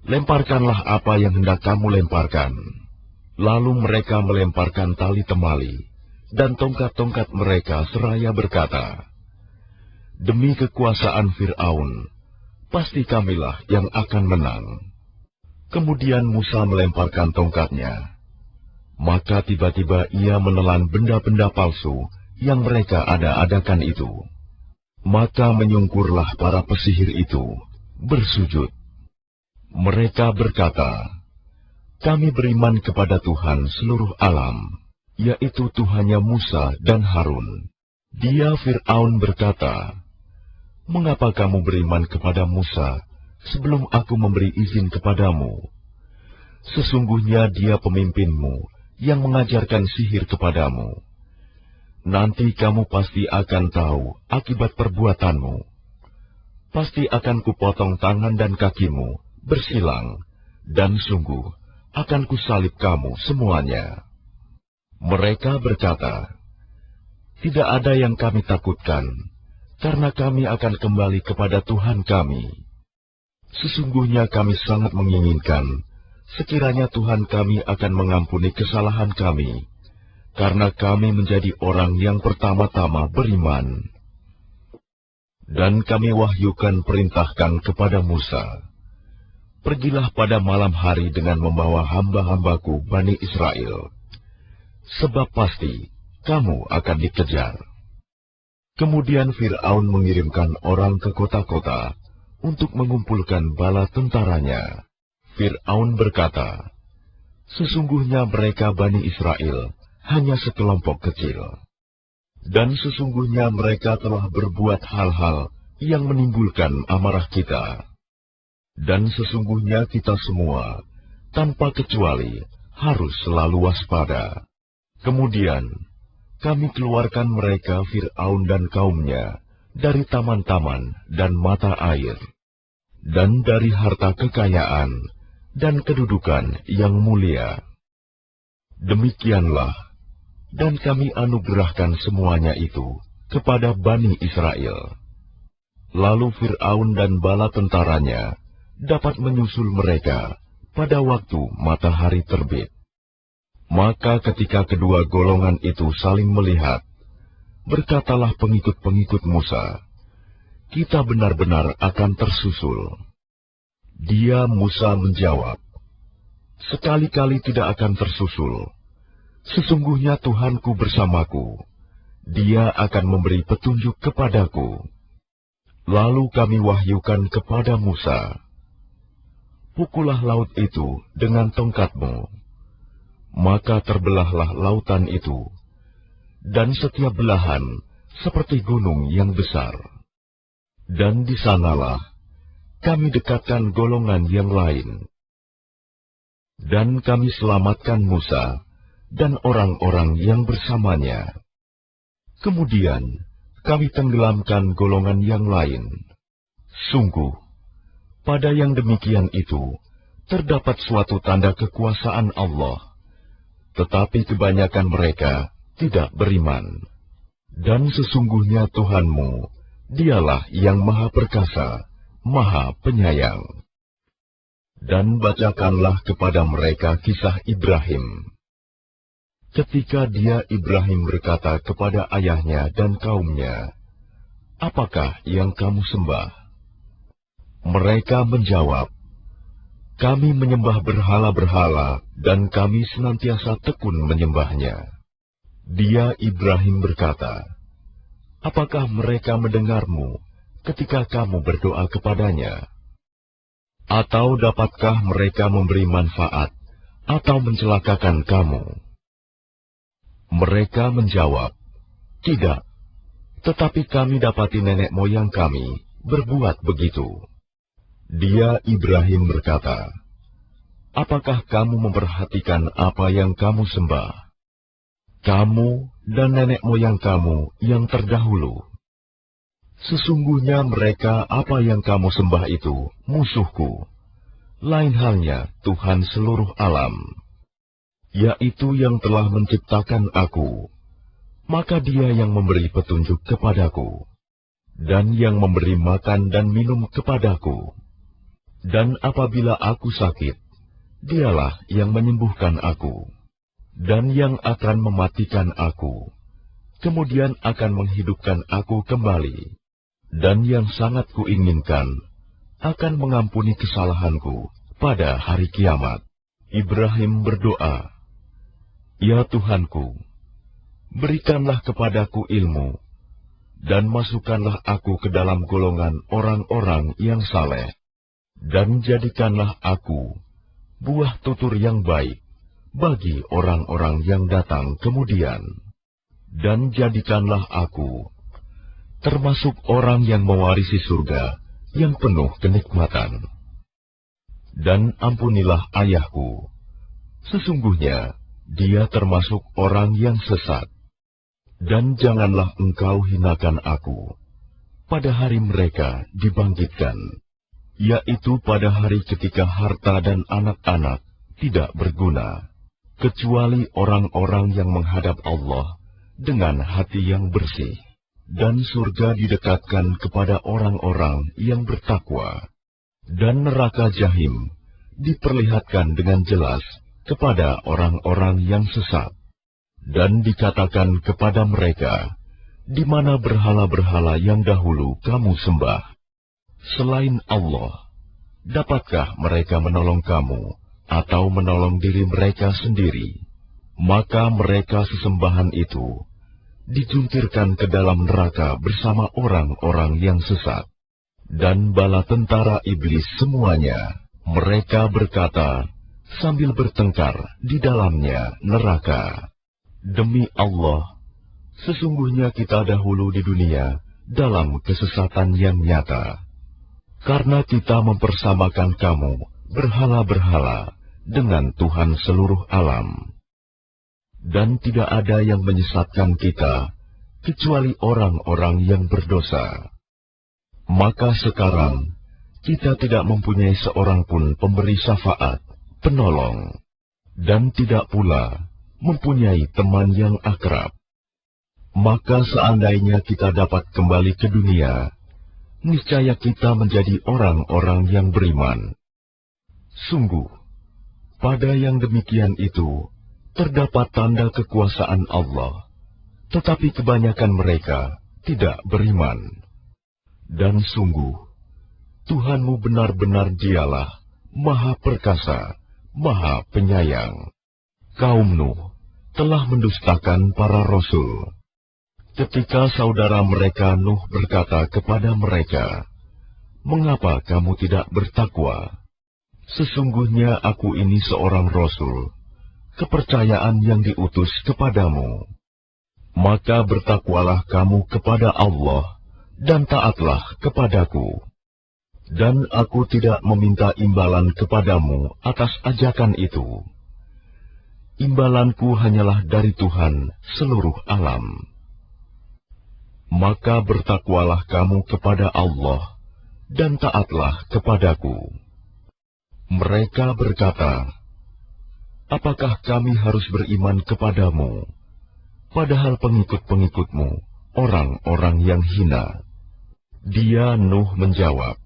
"Lemparkanlah apa yang hendak kamu lemparkan." Lalu mereka melemparkan tali temali dan tongkat-tongkat mereka seraya berkata, "Demi kekuasaan Fir'aun, pasti kamilah yang akan menang." Kemudian Musa melemparkan tongkatnya. Maka tiba-tiba ia menelan benda-benda palsu yang mereka ada-adakan itu. Maka menyungkurlah para pesihir itu, bersujud. Mereka berkata, "Kami beriman kepada Tuhan seluruh alam, yaitu Tuhannya Musa dan Harun." Dia Fir'aun berkata, "Mengapa kamu beriman kepada Musa sebelum aku memberi izin kepadamu? Sesungguhnya dia pemimpinmu yang mengajarkan sihir kepadamu. Nanti kamu pasti akan tahu akibat perbuatanmu. Pasti akan kupotong tangan dan kakimu bersilang, dan sungguh akan kusalib kamu semuanya." Mereka berkata, "Tidak ada yang kami takutkan, karena kami akan kembali kepada Tuhan kami. Sesungguhnya kami sangat menginginkan sekiranya Tuhan kami akan mengampuni kesalahan kami, karena kami menjadi orang yang pertama-tama beriman." Dan kami wahyukan perintahkan kepada Musa, "Pergilah pada malam hari dengan membawa hamba-hambaku Bani Israel, sebab pasti kamu akan dikejar." Kemudian Fir'aun mengirimkan orang ke kota-kota untuk mengumpulkan bala tentaranya. Fir'aun berkata, "Sesungguhnya mereka Bani Israel hanya sekelompok kecil, dan sesungguhnya mereka telah berbuat hal-hal yang menimbulkan amarah kita. Dan sesungguhnya kita semua, tanpa kecuali, harus selalu waspada." Kemudian kami keluarkan mereka Fir'aun dan kaumnya dari taman-taman dan mata air, dan dari harta kekayaan dan kedudukan yang mulia. Demikianlah, dan kami anugerahkan semuanya itu kepada Bani Israel. Lalu Fir'aun dan bala tentaranya dapat menyusul mereka pada waktu matahari terbit. Maka ketika kedua golongan itu saling melihat, berkatalah pengikut-pengikut Musa, "Kita benar-benar akan tersusul." Dia Musa menjawab, "Sekali-kali tidak akan tersusul. Sesungguhnya Tuhanku bersamaku. Dia akan memberi petunjuk kepadaku." Lalu kami wahyukan kepada Musa, "Pukullah laut itu dengan tongkatmu." Maka terbelahlah lautan itu, dan setiap belahan seperti gunung yang besar. Dan di sanalah kami dekatkan golongan yang lain. Dan kami selamatkan Musa dan orang-orang yang bersamanya. Kemudian kami tenggelamkan golongan yang lain. Sungguh, pada yang demikian itu terdapat suatu tanda kekuasaan Allah, tetapi kebanyakan mereka tidak beriman. Dan sesungguhnya Tuhanmu, Dialah yang Maha Perkasa, Maha Penyayang. Dan bacakanlah kepada mereka kisah Ibrahim. Ketika dia Ibrahim berkata kepada ayahnya dan kaumnya, "Apakah yang kamu sembah?" Mereka menjawab, "Kami menyembah berhala-berhala dan kami senantiasa tekun menyembahnya." Dia Ibrahim berkata, "Apakah mereka mendengarmu ketika kamu berdoa kepadanya? Atau dapatkah mereka memberi manfaat atau mencelakakan kamu?" Mereka menjawab, "Tidak, tetapi kami dapati nenek moyang kami berbuat begitu." Dia Ibrahim berkata, "Apakah kamu memperhatikan apa yang kamu sembah? Kamu dan nenek moyang kamu yang terdahulu. Sesungguhnya mereka apa yang kamu sembah itu musuhku, lain halnya Tuhan seluruh alam, yaitu yang telah menciptakan aku. Maka Dia yang memberi petunjuk kepadaku, dan yang memberi makan dan minum kepadaku. Dan apabila aku sakit, Dialah yang menyembuhkan aku, dan yang akan mematikan aku, kemudian akan menghidupkan aku kembali. Dan yang sangat kuinginkan, akan mengampuni kesalahanku pada hari kiamat." Ibrahim berdoa, "Ya Tuhanku, berikanlah kepadaku ilmu, dan masukkanlah aku ke dalam golongan orang-orang yang saleh, dan jadikanlah aku buah tutur yang baik bagi orang-orang yang datang kemudian, dan jadikanlah aku termasuk orang yang mewarisi surga yang penuh kenikmatan. Dan ampunilah ayahku, sesungguhnya dia termasuk orang yang sesat. Dan janganlah engkau hinakan aku pada hari mereka dibangkitkan, yaitu pada hari ketika harta dan anak-anak tidak berguna, kecuali orang-orang yang menghadap Allah dengan hati yang bersih. Dan surga didekatkan kepada orang-orang yang bertakwa, dan neraka jahim diperlihatkan dengan jelas kepada orang-orang yang sesat. Dan dikatakan kepada mereka, di mana berhala-berhala yang dahulu kamu sembah selain Allah? Dapatkah mereka menolong kamu atau menolong diri mereka sendiri? Maka mereka sesembahan itu dijungkirkan ke dalam neraka bersama orang-orang yang sesat. Dan bala tentara iblis semuanya, mereka berkata sambil bertengkar di dalamnya neraka, "Demi Allah, sesungguhnya kita dahulu di dunia dalam kesesatan yang nyata, karena kita mempersamakan kamu berhala-berhala dengan Tuhan seluruh alam. Dan tidak ada yang menyesatkan kita kecuali orang-orang yang berdosa. Maka sekarang, kita tidak mempunyai seorang pun pemberi syafaat, penolong, dan tidak pula mempunyai teman yang akrab. Maka seandainya kita dapat kembali ke dunia, niscaya kita menjadi orang-orang yang beriman. Sungguh, pada yang demikian itu, terdapat tanda kekuasaan Allah, tetapi kebanyakan mereka tidak beriman. Dan sungguh, Tuhanmu benar-benar Dialah Maha Perkasa, Maha Penyayang. Kaum Nuh telah mendustakan para rasul. Ketika saudara mereka Nuh berkata kepada mereka, "Mengapa kamu tidak bertakwa? Sesungguhnya aku ini seorang rasul, kepercayaan yang diutus kepadamu. Maka bertakwalah kamu kepada Allah dan taatlah kepadaku. Dan aku tidak meminta imbalan kepadamu atas ajakan itu. Imbalanku hanyalah dari Tuhan seluruh alam. Maka bertakwalah kamu kepada Allah dan taatlah kepadaku." Mereka berkata, "Apakah kami harus beriman kepadamu, padahal pengikut-pengikutmu orang-orang yang hina?" Dia Nuh menjawab,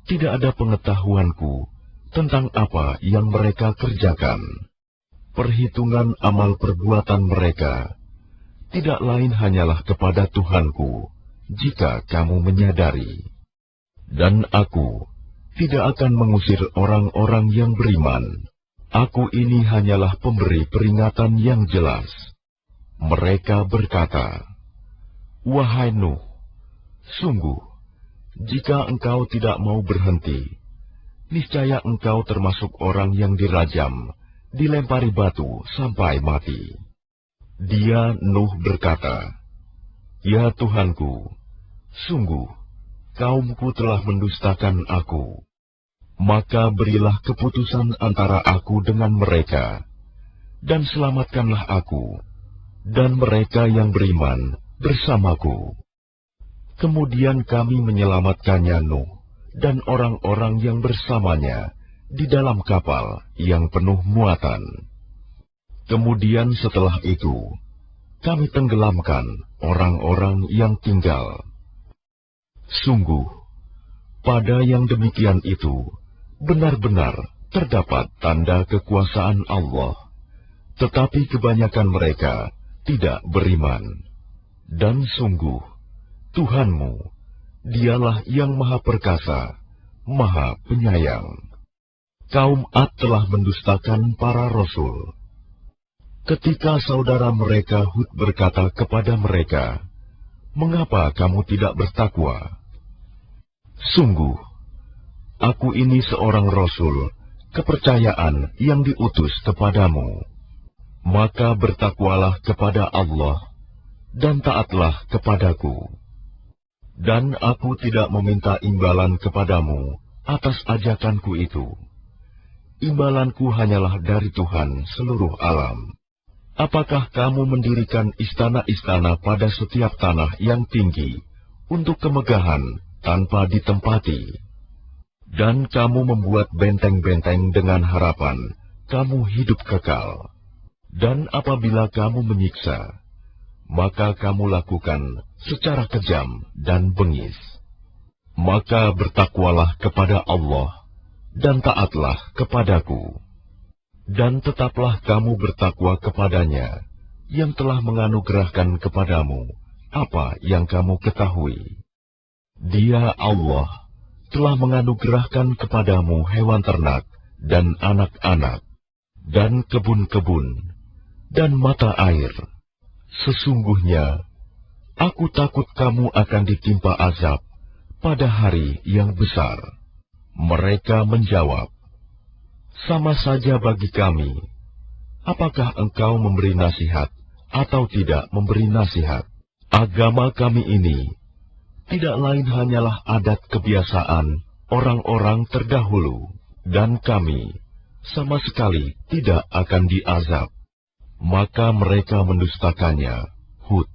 "Tidak ada pengetahuanku tentang apa yang mereka kerjakan. Perhitungan amal perbuatan mereka tidak lain hanyalah kepada Tuhanku, jika kamu menyadari. Dan aku tidak akan mengusir orang-orang yang beriman. Aku ini hanyalah pemberi peringatan yang jelas." Mereka berkata, "Wahai Nuh, sungguh, jika engkau tidak mau berhenti, niscaya engkau termasuk orang yang dirajam, dilempari batu sampai mati." Dia Nuh berkata, "Ya Tuhanku, sungguh, kaumku telah mendustakan aku. Maka berilah keputusan antara aku dengan mereka, dan selamatkanlah aku, dan mereka yang beriman bersamaku." Kemudian kami menyelamatkannya Nuh dan orang-orang yang bersamanya di dalam kapal yang penuh muatan. Kemudian setelah itu, kami tenggelamkan orang-orang yang tinggal. Sungguh, pada yang demikian itu, benar-benar terdapat tanda kekuasaan Allah, tetapi kebanyakan mereka tidak beriman. Dan sungguh, Tuhanmu, Dialah yang Maha Perkasa, Maha Penyayang. Kaum Ad telah mendustakan para rasul. Ketika saudara mereka Hud berkata kepada mereka, "Mengapa kamu tidak bertakwa? Sungguh, aku ini seorang rasul, kepercayaan yang diutus kepadamu. Maka bertakwalah kepada Allah, dan taatlah kepadaku. Dan aku tidak meminta imbalan kepadamu atas ajakanku itu. Imbalanku hanyalah dari Tuhan seluruh alam. Apakah kamu mendirikan istana-istana pada setiap tanah yang tinggi untuk kemegahan tanpa ditempati? Dan kamu membuat benteng-benteng dengan harapan kamu hidup kekal. Dan apabila kamu menyiksa, maka kamu lakukan secara kejam dan bengis. Maka bertakwalah kepada Allah dan taatlah kepadaku. Dan tetaplah kamu bertakwa kepadanya yang telah menganugerahkan kepadamu apa yang kamu ketahui. Dia Allah telah menganugerahkan kepadamu hewan ternak dan anak-anak, dan kebun-kebun, dan mata air. Sesungguhnya, aku takut kamu akan ditimpa azab pada hari yang besar." Mereka menjawab, "Sama saja bagi kami, apakah engkau memberi nasihat atau tidak memberi nasihat? Agama kami ini tidak lain hanyalah adat kebiasaan orang-orang terdahulu, dan kami sama sekali tidak akan diazab." Maka mereka mendustakannya, Hud,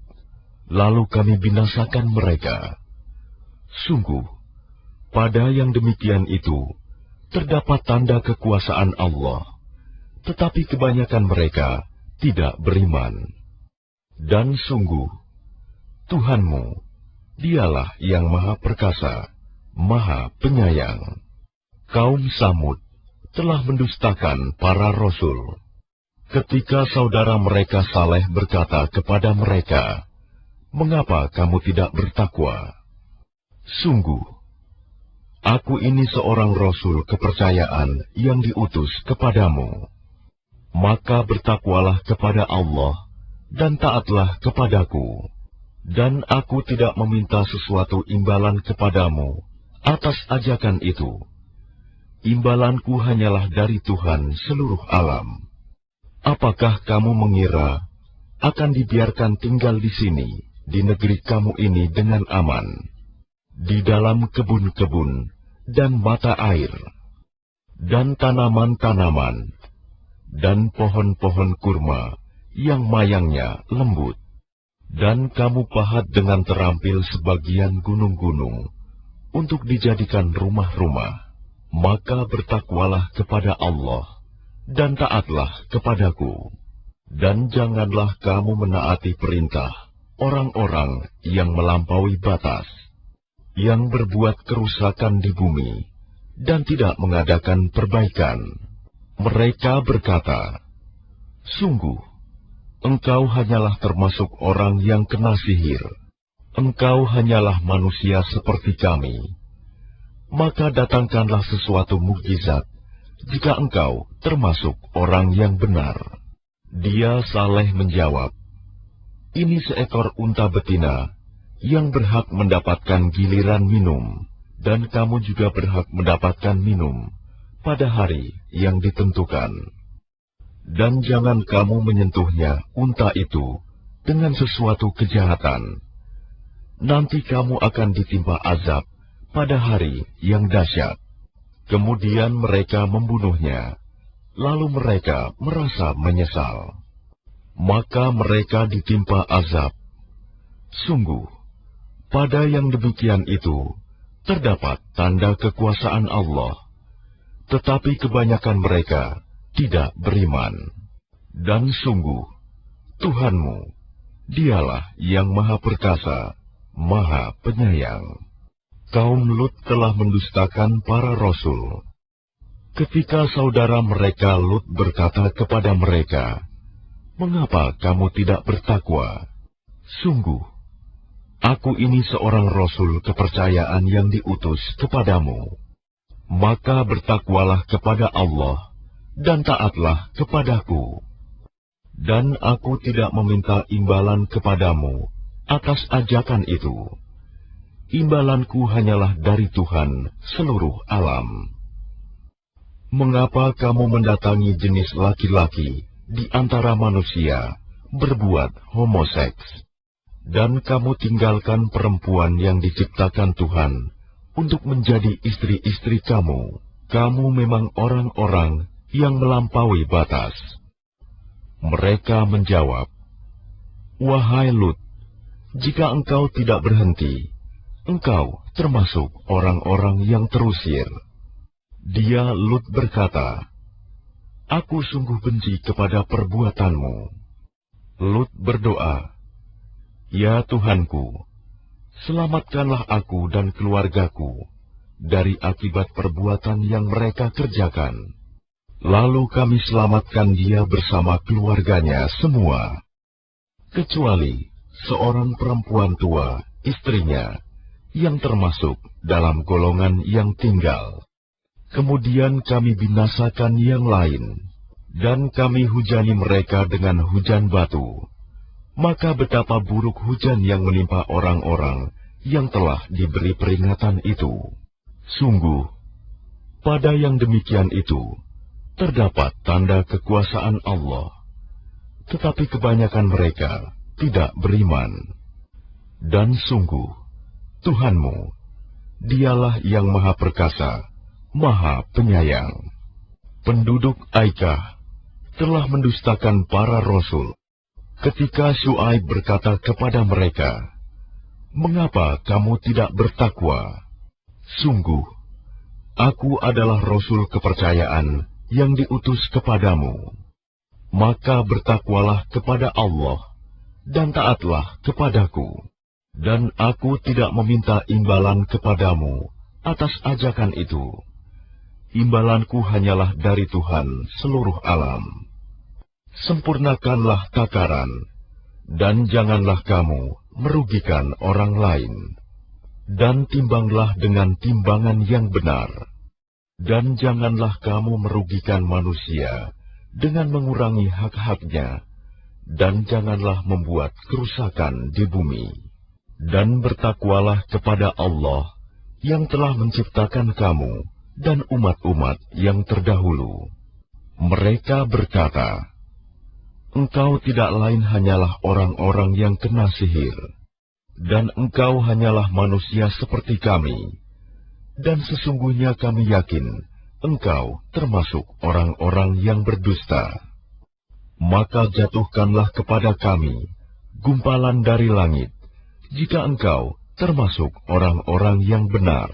lalu kami binasakan mereka. Sungguh, pada yang demikian itu terdapat tanda kekuasaan Allah, tetapi kebanyakan mereka tidak beriman. Dan sungguh, Tuhanmu, Dialah yang Maha Perkasa, Maha Penyayang. Kaum Samud telah mendustakan para rasul. Ketika saudara mereka Saleh berkata kepada mereka, "Mengapa kamu tidak bertakwa? Sungguh, aku ini seorang rasul kepercayaan yang diutus kepadamu. Maka bertakwalah kepada Allah dan taatlah kepadaku. Dan aku tidak meminta sesuatu imbalan kepadamu atas ajakan itu. Imbalanku hanyalah dari Tuhan seluruh alam. Apakah kamu mengira akan dibiarkan tinggal di sini, di negeri kamu ini dengan aman, di dalam kebun-kebun dan mata air, dan tanaman-tanaman, dan pohon-pohon kurma yang mayangnya lembut, dan kamu pahat dengan terampil sebagian gunung-gunung untuk dijadikan rumah-rumah? Maka bertakwalah kepada Allah dan taatlah kepadaku, dan janganlah kamu menaati perintah orang-orang yang melampaui batas, yang berbuat kerusakan di bumi dan tidak mengadakan perbaikan. Mereka berkata, "Sungguh, engkau hanyalah termasuk orang yang kena sihir. Engkau hanyalah manusia seperti kami. Maka datangkanlah sesuatu mukjizat jika engkau termasuk orang yang benar." Dia Saleh menjawab, "Ini seekor unta betina yang berhak mendapatkan giliran minum, dan kamu juga berhak mendapatkan minum pada hari yang ditentukan. Dan jangan kamu menyentuhnya, unta itu, dengan sesuatu kejahatan. Nanti kamu akan ditimpa azab pada hari yang dahsyat." Kemudian mereka membunuhnya, lalu mereka merasa menyesal. Maka mereka ditimpa azab. Sungguh, pada yang demikian itu terdapat tanda kekuasaan Allah, tetapi kebanyakan mereka tidak beriman. Dan sungguh, Tuhanmu, Dialah yang Maha Perkasa, Maha Penyayang. Kaum Lut telah mendustakan para rasul. Ketika saudara mereka Lut berkata kepada mereka, "Mengapa kamu tidak bertakwa? Sungguh, aku ini seorang rasul kepercayaan yang diutus kepadamu. Maka bertakwalah kepada Allah dan taatlah kepadaku. Dan aku tidak meminta imbalan kepadamu atas ajakan itu. Imbalanku hanyalah dari Tuhan seluruh alam. Mengapa kamu mendatangi jenis laki-laki di antara manusia berbuat homoseks, dan kamu tinggalkan perempuan yang diciptakan Tuhan untuk menjadi istri-istri kamu? Kamu memang orang-orang yang melampaui batas." Mereka menjawab, "Wahai Lut, jika engkau tidak berhenti, engkau termasuk orang-orang yang terusir." Dia Lut berkata, "Aku sungguh benci kepada perbuatanmu." Lut berdoa, "Ya Tuhanku, selamatkanlah aku dan keluargaku dari akibat perbuatan yang mereka kerjakan." Lalu kami selamatkan dia bersama keluarganya semua, kecuali seorang perempuan tua, istrinya, yang termasuk dalam golongan yang tinggal. Kemudian kami binasakan yang lain, dan kami hujani mereka dengan hujan batu. Maka betapa buruk hujan yang menimpa orang-orang yang telah diberi peringatan itu. Sungguh, pada yang demikian itu terdapat tanda kekuasaan Allah, tetapi kebanyakan mereka tidak beriman. Dan sungguh, Tuhanmu, Dialah yang Maha Perkasa, Maha Penyayang. Penduduk Aikah telah mendustakan para rasul. Ketika Syuaib berkata kepada mereka, "Mengapa kamu tidak bertakwa? Sungguh, aku adalah Rasul kepercayaan yang diutus kepadamu. Maka bertakwalah kepada Allah dan taatlah kepadaku. Dan aku tidak meminta imbalan kepadamu atas ajakan itu. Imbalanku hanyalah dari Tuhan seluruh alam. Sempurnakanlah takaran, dan janganlah kamu merugikan orang lain. Dan timbanglah dengan timbangan yang benar. Dan janganlah kamu merugikan manusia dengan mengurangi hak-haknya, dan janganlah membuat kerusakan di bumi. Dan bertakwalah kepada Allah yang telah menciptakan kamu dan umat-umat yang terdahulu." Mereka berkata, "Engkau tidak lain hanyalah orang-orang yang kena sihir, dan engkau hanyalah manusia seperti kami, dan sesungguhnya kami yakin engkau termasuk orang-orang yang berdusta. Maka jatuhkanlah kepada kami gumpalan dari langit, jika engkau termasuk orang-orang yang benar."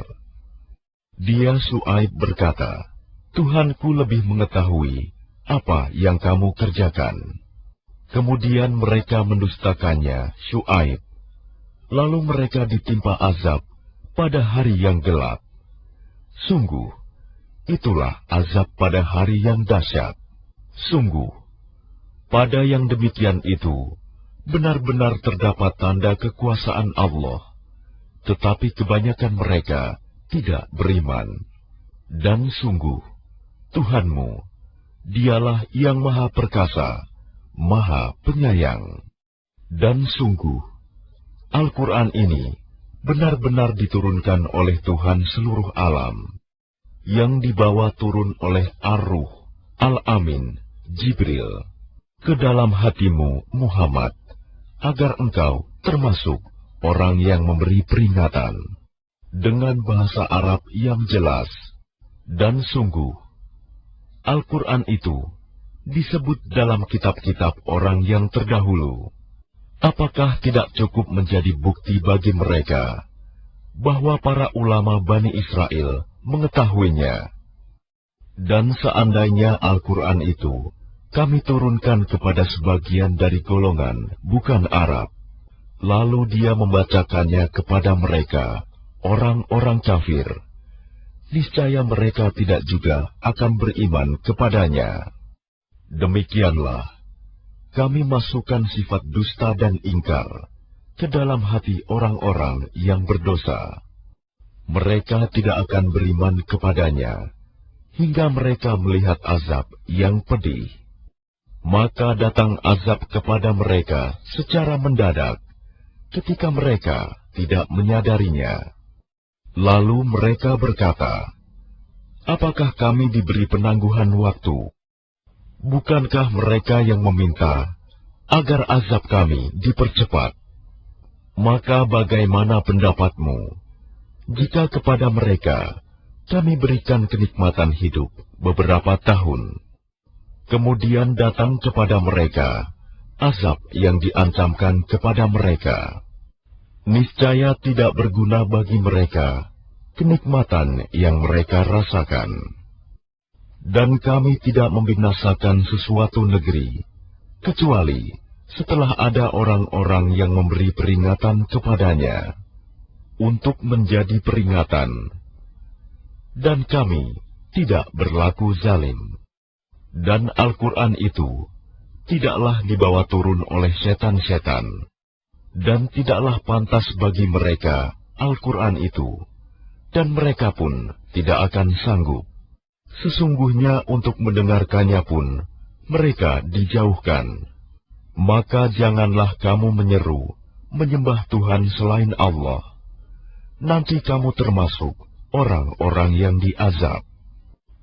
Dia Syuaib berkata, "Tuhanku lebih mengetahui apa yang kamu kerjakan." Kemudian mereka mendustakannya, Syuaib. Lalu mereka ditimpa azab pada hari yang gelap. Sungguh, itulah azab pada hari yang dahsyat. Sungguh, pada yang demikian itu, benar-benar terdapat tanda kekuasaan Allah, tetapi kebanyakan mereka tidak beriman. Dan sungguh, Tuhanmu, Dialah yang Maha Perkasa, Maha Penyayang. Dan sungguh, Al-Quran ini benar-benar diturunkan oleh Tuhan seluruh alam, yang dibawa turun oleh Ar-Ruh, Al-Amin, Jibril, ke dalam hatimu, Muhammad, agar engkau termasuk orang yang memberi peringatan, dengan bahasa Arab yang jelas. Dan sungguh, Al-Quran itu disebut dalam kitab-kitab orang yang terdahulu. Apakah tidak cukup menjadi bukti bagi mereka bahwa para ulama Bani Israel mengetahuinya? Dan seandainya Al-Quran itu kami turunkan kepada sebagian dari golongan bukan Arab, lalu dia membacakannya kepada mereka, orang-orang kafir, niscaya mereka tidak juga akan beriman kepadanya. Demikianlah, kami masukkan sifat dusta dan ingkar ke dalam hati orang-orang yang berdosa. Mereka tidak akan beriman kepadanya hingga mereka melihat azab yang pedih. Maka datang azab kepada mereka secara mendadak ketika mereka tidak menyadarinya. Lalu mereka berkata, "Apakah kami diberi penangguhan waktu? Bukankah mereka yang meminta agar azab kami dipercepat? Maka bagaimana pendapatmu jika kepada mereka kami berikan kenikmatan hidup beberapa tahun, kemudian datang kepada mereka azab yang diancamkan kepada mereka? Niscaya tidak berguna bagi mereka kenikmatan yang mereka rasakan. Dan kami tidak membinasakan sesuatu negeri, kecuali setelah ada orang-orang yang memberi peringatan kepadanya, untuk menjadi peringatan. Dan kami tidak berlaku zalim. Dan Al-Quran itu tidaklah dibawa turun oleh setan-setan, dan tidaklah pantas bagi mereka Al-Quran itu, dan mereka pun tidak akan sanggup. Sesungguhnya untuk mendengarkannya pun mereka dijauhkan. Maka janganlah kamu menyeru menyembah Tuhan selain Allah. Nanti kamu termasuk orang-orang yang diazab.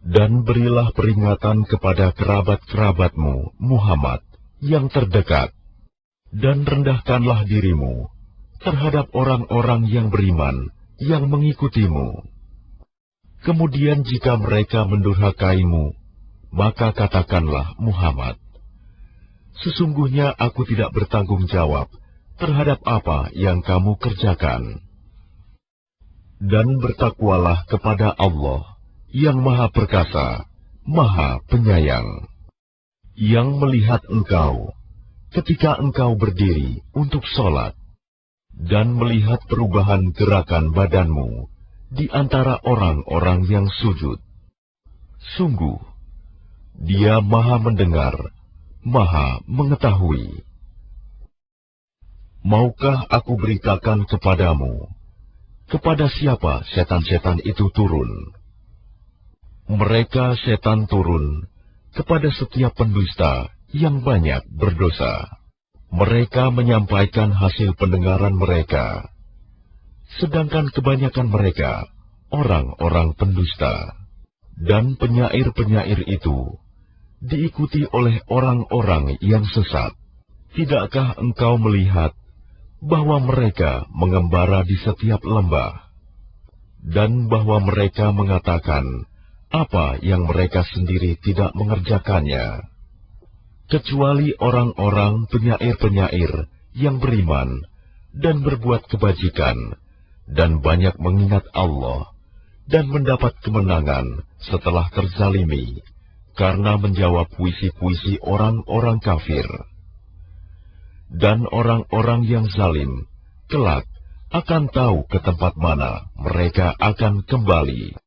Dan berilah peringatan kepada kerabat-kerabatmu, Muhammad, yang terdekat. Dan rendahkanlah dirimu terhadap orang-orang yang beriman yang mengikutimu. Kemudian jika mereka mendurhakaimu, maka katakanlah, Muhammad, Sesungguhnya aku tidak bertanggung jawab terhadap apa yang kamu kerjakan. Dan bertakwalah kepada Allah yang Maha Perkasa, Maha Penyayang, yang melihat engkau ketika engkau berdiri untuk sholat, dan melihat perubahan gerakan badanmu di antara orang-orang yang sujud. Sungguh, Dia Maha Mendengar, Maha Mengetahui. Maukah aku beritakan kepadamu, kepada siapa setan-setan itu turun? Mereka setan turun kepada setiap pendusta yang banyak berdosa. Mereka menyampaikan hasil pendengaran mereka, sedangkan kebanyakan mereka orang-orang pendusta. Dan penyair-penyair itu diikuti oleh orang-orang yang sesat. Tidakkah engkau melihat bahwa mereka mengembara di setiap lembah, dan bahwa mereka mengatakan apa yang mereka sendiri tidak mengerjakannya, kecuali orang-orang penyair-penyair yang beriman dan berbuat kebajikan, dan banyak mengingat Allah, dan mendapat kemenangan setelah terzalimi, karena menjawab puisi-puisi orang-orang kafir. Dan orang-orang yang zalim kelak akan tahu ke tempat mana mereka akan kembali.